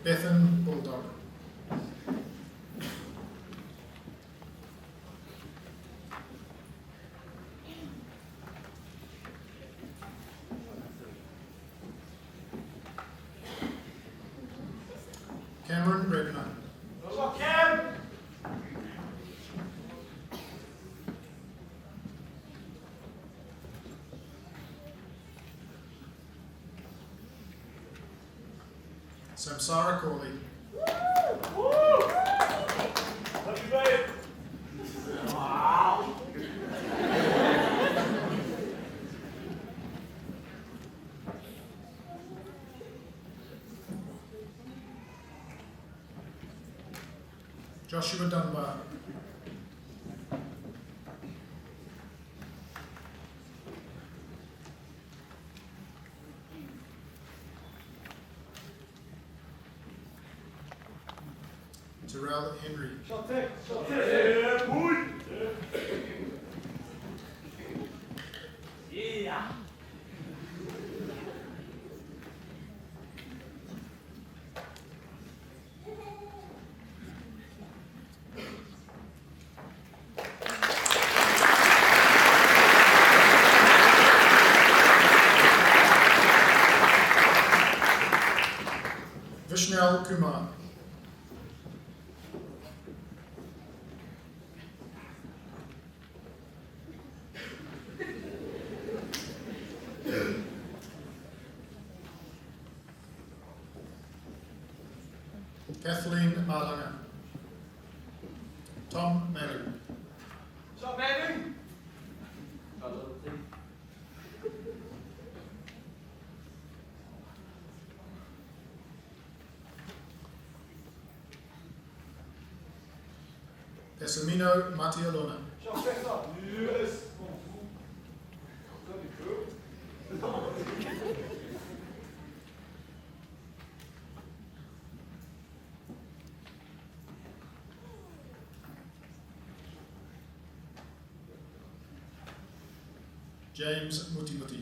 B: Bethan Bulldog. Cameron Redman. Samsara Corley. Joshua Dunbar. Terrell Henry. Vishnal Kumar. Kathleen Marlanga. Tom Manning. Esamino Matialona. James Mutimuti.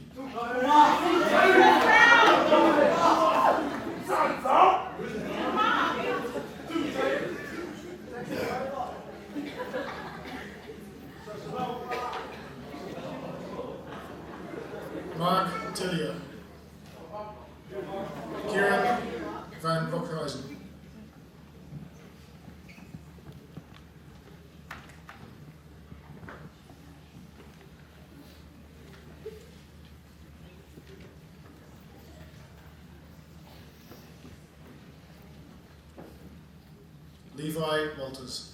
B: Mark Tillier. Kieran Van Broekhuizen. Levi Walters.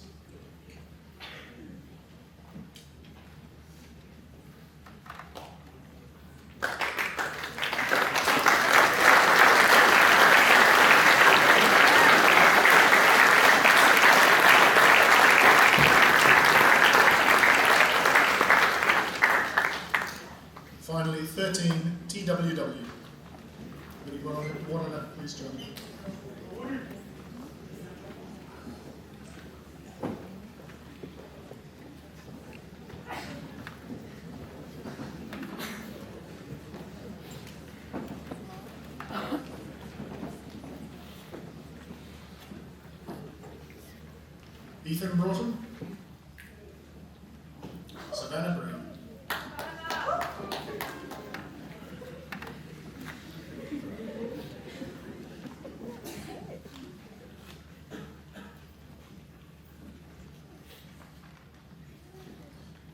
B: Ethan Broughton. Savannah Breen.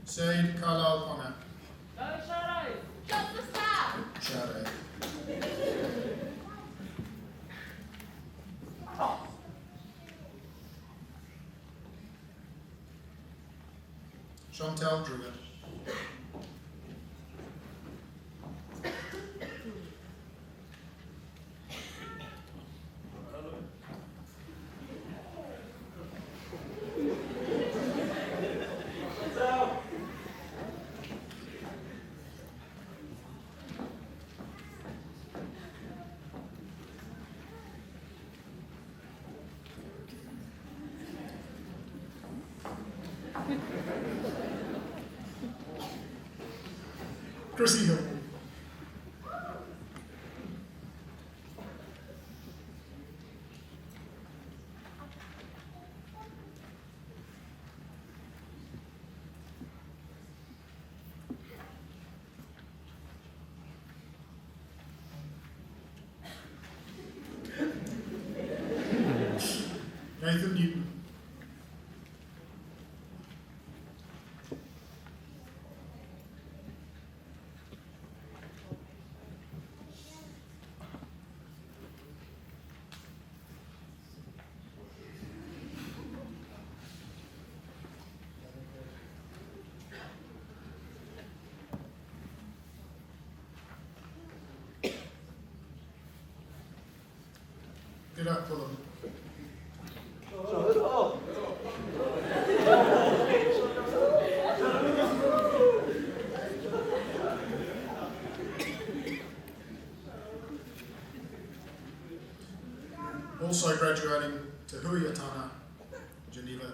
B: Said Carlisle Connor.
F: Go, Shadow!
I: Just the start.
B: Shade. Chantal Druitt. Chrissy Hill. Nathan Newton. Get up, Fulham. Also graduating to Huiatana, Geneva.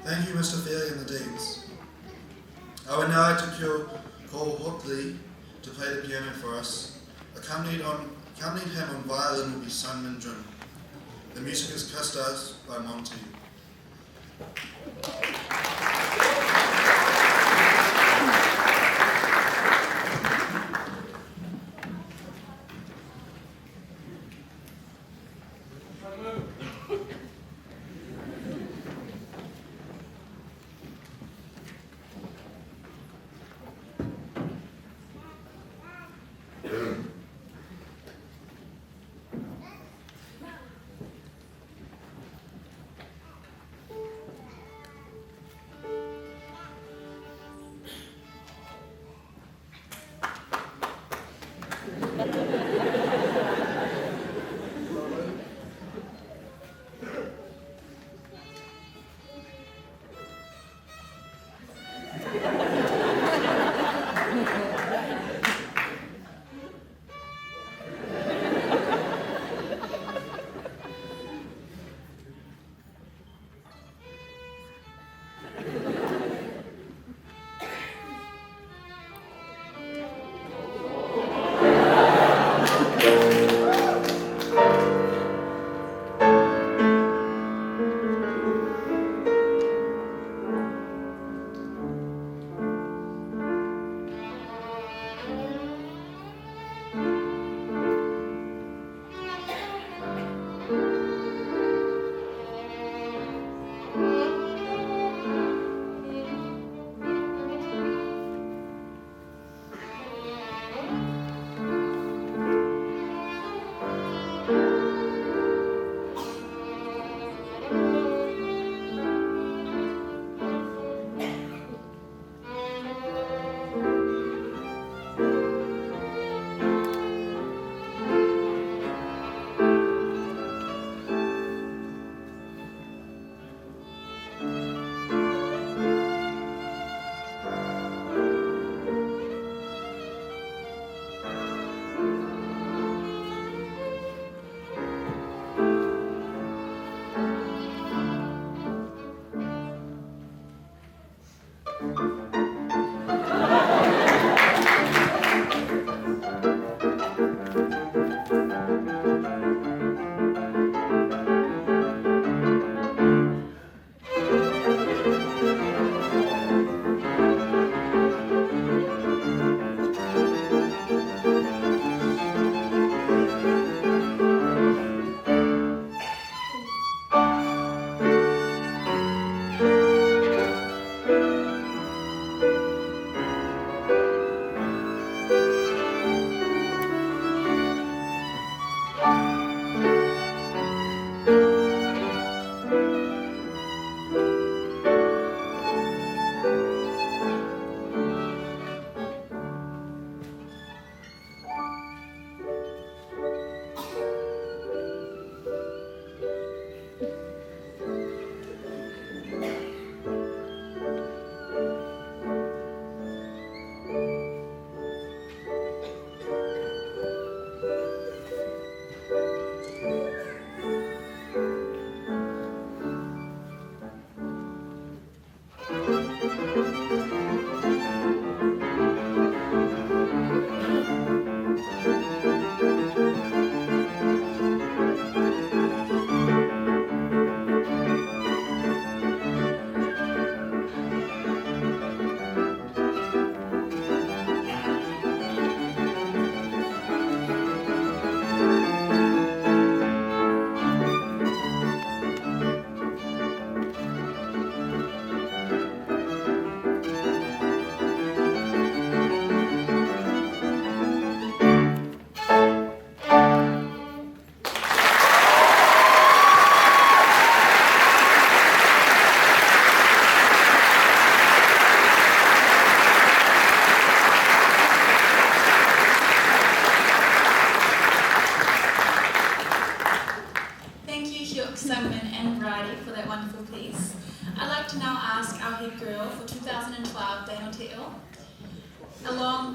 C: Thank you, Mr. Fairley and the Deans. I would now like to call Hotley to play the piano for us. Accompanied him on violin will be Sun Min Jun. The music is Custards by Monty.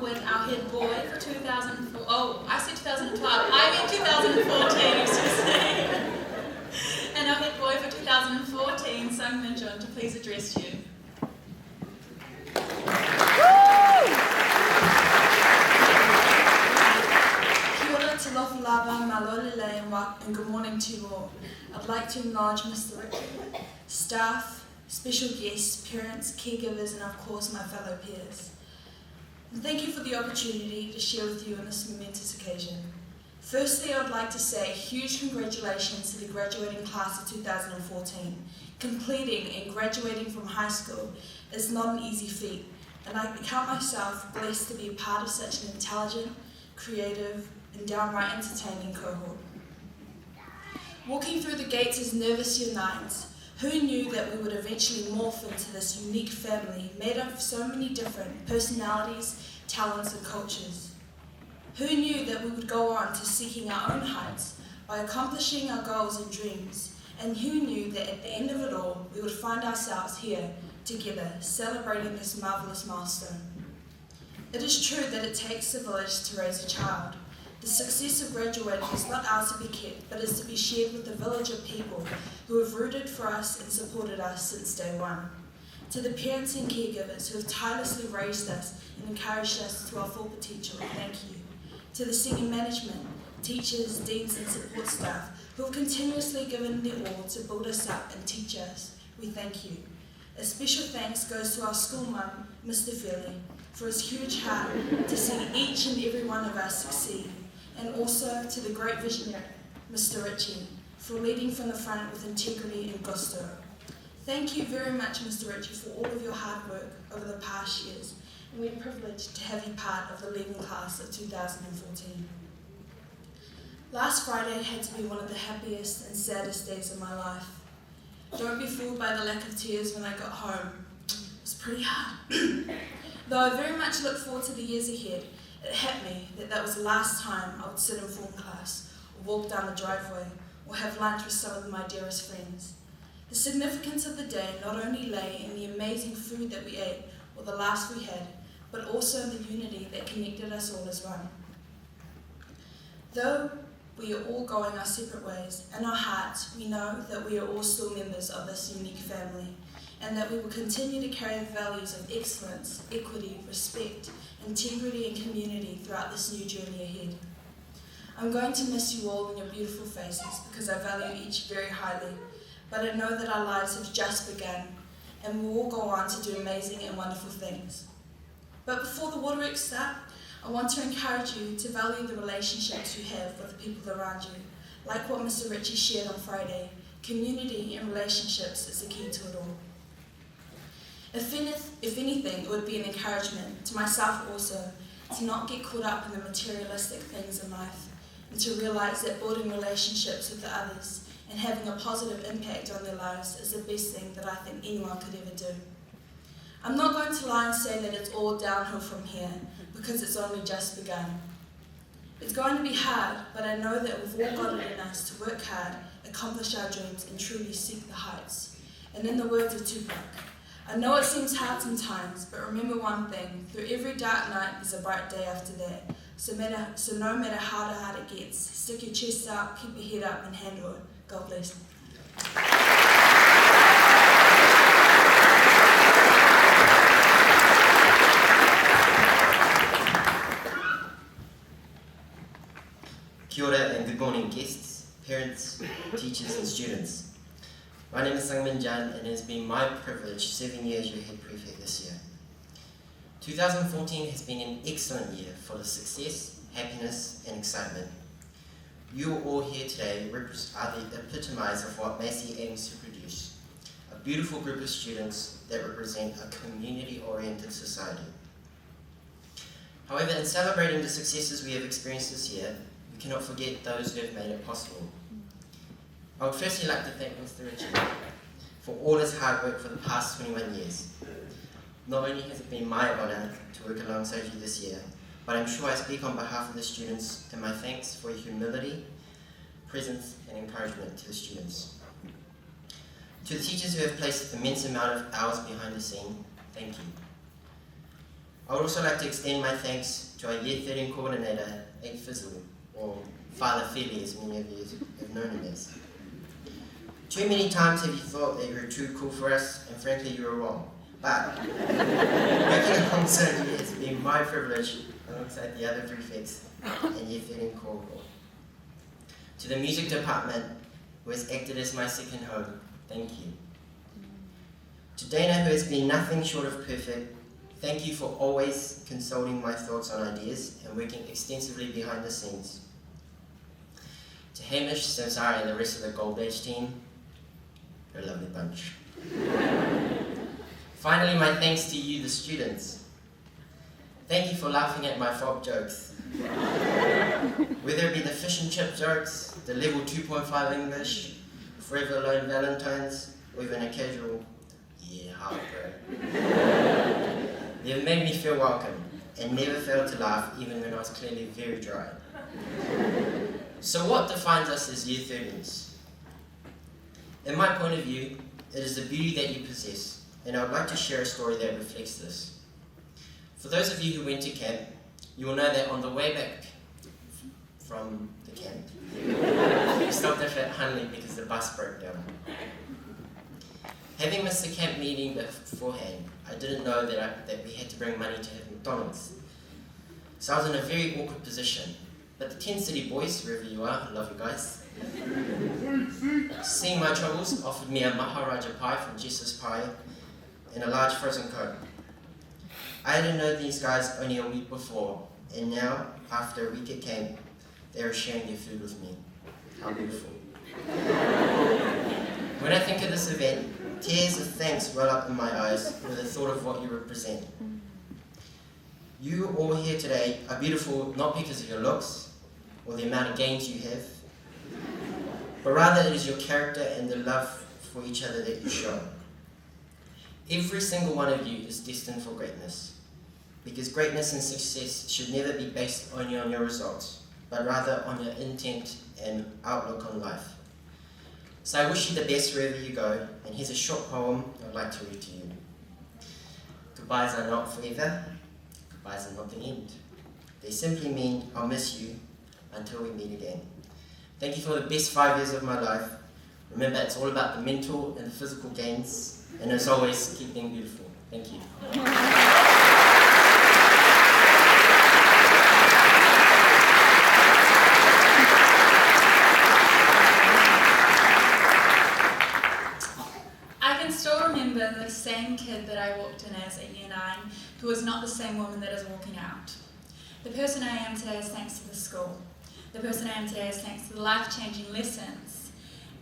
A: with our head boy for 2004. Oh, I said 2012. I mean 2014, excuse me. And our head boy for 2014, Sungmin Jun, to please address you.
G: Kia ora te lofu lava, malolele, and good morning to you all. I'd like to acknowledge Mr. Richard, staff, special guests, parents, caregivers, and of course my fellow peers. And thank you for the opportunity to share with you on this momentous occasion. Firstly, I would like to say a huge congratulations to the graduating class of 2014. Completing and graduating from high school is not an easy feat, and I count myself blessed to be a part of such an intelligent, creative, and downright entertaining cohort. Walking through the gates as nervous year nines, who knew that we would eventually morph into this unique family made up of so many different personalities, talents, and cultures? Who knew that we would go on to seeking our own heights by accomplishing our goals and dreams? And who knew that at the end of it all, we would find ourselves here, together, celebrating this marvelous milestone? It is true that it takes a village to raise a child. The success of graduating is not ours to be kept, but is to be shared with the village of people who have rooted for us and supported us since day one. To the parents and caregivers who have tirelessly raised us and encouraged us to our full potential, thank you. To the senior management, teachers, deans and support staff who have continuously given their all to build us up and teach us, we thank you. A special thanks goes to our school mum, Mr. Fairley, for his huge heart to see each and every one of us succeed. And also to the great visionary, Mr. Ritchie, for leading from the front with integrity and gusto. Thank you very much, Mr. Ritchie, for all of your hard work over the past years, and we're privileged to have you part of the leaving class of 2014. Last Friday had to be one of the happiest and saddest days of my life. Don't be fooled by the lack of tears when I got home. It was pretty hard. Though I very much look forward to the years ahead, it hit me that was the last time I would sit in form class, or walk down the driveway, or have lunch with some of my dearest friends. The significance of the day not only lay in the amazing food that we ate, or the laughs we had, but also in the unity that connected us all as one. Though we are all going our separate ways, in our hearts we know that we are all still members of this unique family, and that we will continue to carry the values of excellence, equity, respect, integrity and community throughout this new journey ahead. I'm going to miss you all and your beautiful faces because I value each very highly, but I know that our lives have just begun and we'll all go on to do amazing and wonderful things. But before the waterworks start, I want to encourage you to value the relationships you have with the people around you. Like what Mr. Ritchie shared on Friday, community and relationships is the key to it all. If anything, it would be an encouragement to myself also to not get caught up in the materialistic things in life and to realise that building relationships with the others and having a positive impact on their lives is the best thing that I think anyone could ever do. I'm not going to lie and say that it's all downhill from here because it's only just begun. It's going to be hard, but I know that we've all got it in us to work hard, accomplish our dreams and truly seek the heights. And in the words of Tupac, I know it seems hard sometimes, but remember one thing, through every dark night there's a bright day after that. So no matter how hard it gets, stick your chest out, keep your head up and handle it. God bless.
J: Kia ora and good morning guests, parents, teachers and students. My name is Sungmin Jun and it has been my privilege 7 years your head prefect this year. 2014 has been an excellent year full of success, happiness and excitement. You all here today are the epitome of what Massey aims to produce, a beautiful group of students that represent a community-oriented society. However, in celebrating the successes we have experienced this year, we cannot forget those who have made it possible. I would firstly like to thank Mr. Ritchie for all his hard work for the past 21 years. Not only has it been my honour to work alongside you this year, but I'm sure I speak on behalf of the students in my thanks for your humility, presence and encouragement to the students. To the teachers who have placed an immense amount of hours behind the scene, thank you. I would also like to extend my thanks to our Year 13 coordinator, Ed Fizzle, or Father Philly as many of you have known him as. Too many times have you thought that you were too cool for us, and frankly you were wrong. But working alongside you has been my privilege alongside the other prefects and Year 13 corridor. To the music department, who has acted as my second home, thank you. To Dana, who has been nothing short of perfect, thank you for always consulting my thoughts on ideas and working extensively behind the scenes. To Hamish, Samsari, and the rest of the Gold Badge team, you're a lovely bunch. Finally, my thanks to you, the students. Thank you for laughing at my fob jokes. Whether it be the fish and chip jokes, the level 2.5 English, Forever Alone Valentines, or even a casual, yeah, hard bro. They've made me feel welcome and never failed to laugh even when I was clearly very dry. So what defines us as Year 13s? In my point of view, it is the beauty that you possess, and I would like to share a story that reflects this. For those of you who went to camp, you will know that on the way back from the camp, we stopped off at Hunley because the bus broke down. Having missed the camp meeting beforehand, I didn't know that we had to bring money to have McDonald's. So I was in a very awkward position. But the 10 City boys, wherever you are, I love you guys, seeing my troubles, offered me a Maharaja pie from Jess's Pie and a large frozen Coke. I hadn't known these guys only a week before, and now, after a week at camp, they are sharing their food with me. How beautiful. When I think of this event, tears of thanks well up in my eyes with the thought of what you represent. You all here today are beautiful not because of your looks or the amount of games you have, but rather it is your character and the love for each other that you show. Every single one of you is destined for greatness, because greatness and success should never be based only on your results, but rather on your intent and outlook on life. So I wish you the best wherever you go, and here's a short poem I'd like to read to you. Goodbyes are not forever, goodbyes are not the end. They simply mean I'll miss you until we meet again. Thank you for the best 5 years of my life. Remember, it's all about the mental and the physical gains, and as always, keep being beautiful. Thank you.
A: I can still remember the same kid that I walked in as at Year 9, who was not the same woman that is walking out. The person I am today is thanks to the school. The person I am today is thanks to the life-changing lessons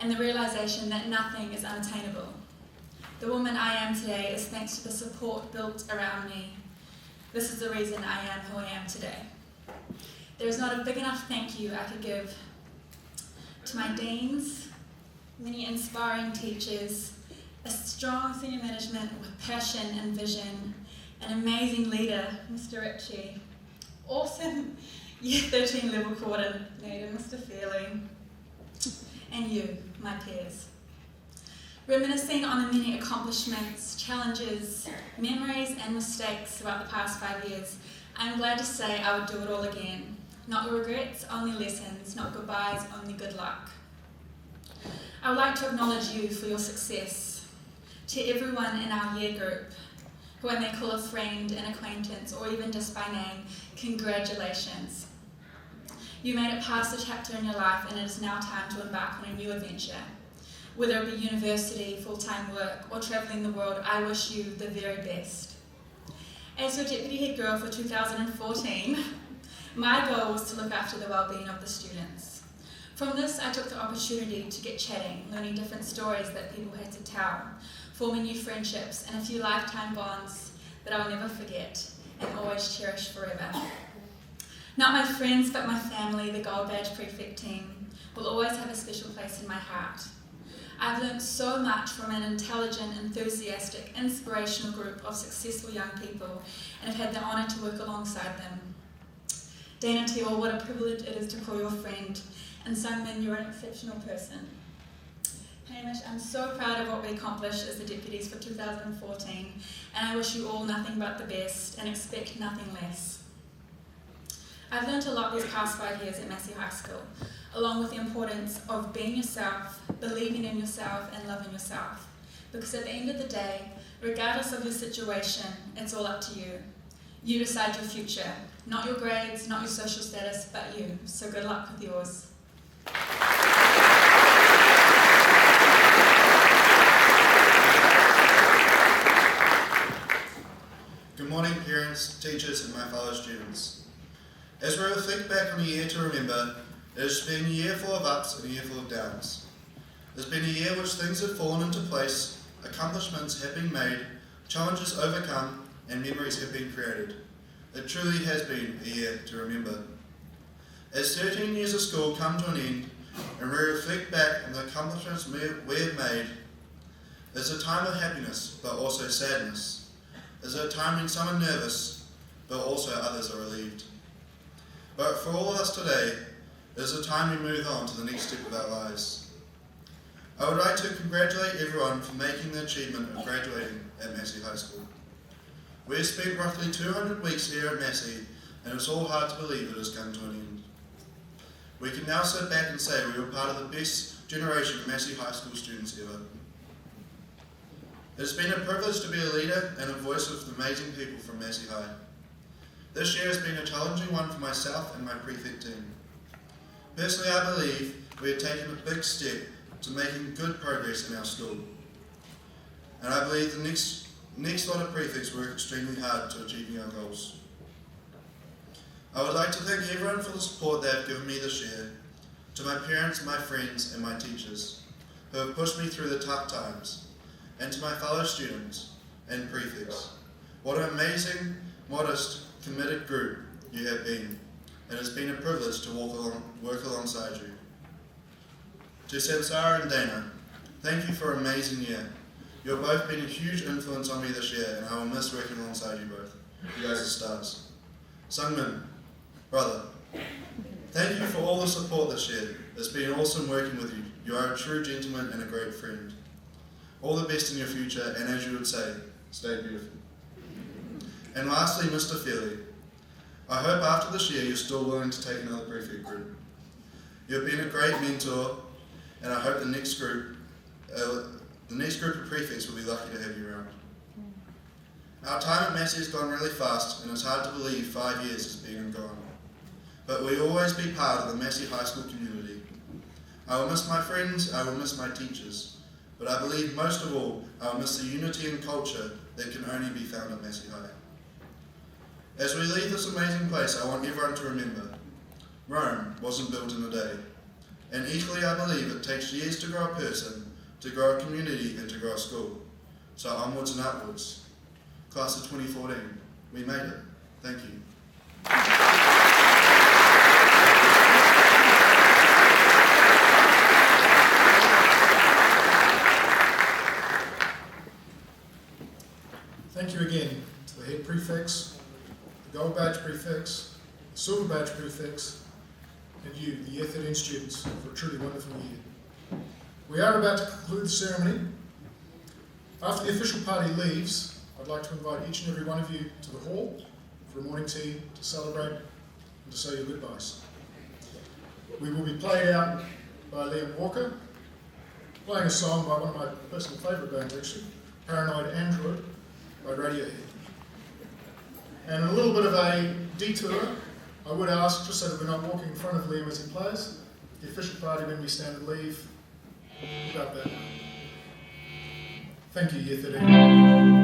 A: and the realization that nothing is unattainable. The woman I am today is thanks to the support built around me. This is the reason I am who I am today. There is not a big enough thank you I could give to my deans, many inspiring teachers, a strong senior management with passion and vision, an amazing leader, Mr. Ritchie, awesome Year 13 level coordinator, Mr. Fairley, and you, my peers. Reminiscing on the many accomplishments, challenges, memories and mistakes throughout the past 5 years, I'm glad to say I would do it all again. Not regrets, only lessons, not goodbyes, only good luck. I would like to acknowledge you for your success. To everyone in our year group, who I may call a friend, an acquaintance, or even just by name, congratulations. You made it past a chapter in your life and it is now time to embark on a new adventure. Whether it be university, full-time work, or travelling the world, I wish you the very best. As your deputy head girl for 2014, my goal was to look after the well-being of the students. From this, I took the opportunity to get chatting, learning different stories that people had to tell, forming new friendships and a few lifetime bonds that I'll never forget and always cherish forever. Not my friends, but my family, the Gold Badge Prefect team, will always have a special place in my heart. I've learned so much from an intelligent, enthusiastic, inspirational group of successful young people and have had the honour to work alongside them. Dana Teal, what a privilege it is to call you a friend, and Sungmin, you're an exceptional person. Hamish, I'm so proud of what we accomplished as the deputies for 2014, and I wish you all nothing but the best and expect nothing less. I've learned a lot these past 5 years at Massey High School, along with the importance of being yourself, believing in yourself, and loving yourself. Because at the end of the day, regardless of your situation, it's all up to you. You decide your future, not your grades, not your social status, but you. So good luck with yours.
C: Good morning, parents, teachers, and my fellow students. As we reflect back on a year to remember, it has been a year full of ups and a year full of downs. It's been a year which things have fallen into place, accomplishments have been made, challenges overcome, and memories have been created. It truly has been a year to remember. As 13 years of school come to an end, and we reflect back on the accomplishments we have made, it's a time of happiness, but also sadness. It's a time when some are nervous, but also others are relieved. But for all of us today, it is a time we move on to the next step of our lives. I would like to congratulate everyone for making the achievement of graduating at Massey High School. We have spent roughly 200 weeks here at Massey, and it's all hard to believe it has come to an end. We can now sit back and say we were part of the best generation of Massey High School students ever. It has been a privilege to be a leader and a voice of the amazing people from Massey High. This year has been a challenging one for myself and my prefect team. Personally, I believe we have taken a big step to making good progress in our school. And I believe the next lot of prefects work extremely hard to achieving our goals. I would like to thank everyone for the support they have given me this year, to my parents, my friends, and my teachers, who have pushed me through the tough times, and to my fellow students and prefects. What an amazing, modest, committed group you have been. It has been a privilege to work alongside you. To Samsara and Dana, thank you for an amazing year. You have both been a huge influence on me this year, and I will miss working alongside you both. You guys are stars. Sungmin, brother, thank you for all the support this year. It's been awesome working with you. You are a true gentleman and a great friend. All the best in your future, and as you would say, stay beautiful. And lastly, Mr. Fairley, I hope after this year you're still willing to take another prefect group. You've been a great mentor, and I hope the next group of prefects will be lucky to have you around. Our time at Massey has gone really fast, and it's hard to believe 5 years has been and gone. But we will always be part of the Massey High School community. I will miss my friends, I will miss my teachers, but I believe most of all, I will miss the unity and culture that can only be found at Massey High. As we leave this amazing place, I want everyone to remember, Rome wasn't built in a day. And equally, I believe it takes years to grow a person, to grow a community, and to grow a school. So onwards and upwards. Class of 2014, we made it. Thank you.
B: Thank you again to the head prefects, the gold badge prefects, the silver badge prefects, and you, the Year 13 students, for a truly wonderful year. We are about to conclude the ceremony. After the official party leaves, I'd like to invite each and every one of you to the hall for a morning tea to celebrate and to say your goodbyes. We will be played out by Liam Walker, playing a song by one of my personal favourite bands actually, Paranoid Android by Radiohead. And a little bit of a detour, I would ask, just so that we're not walking in front of Liam as he plays, the official party when we stand and leave, about that. Thank you, Year 13.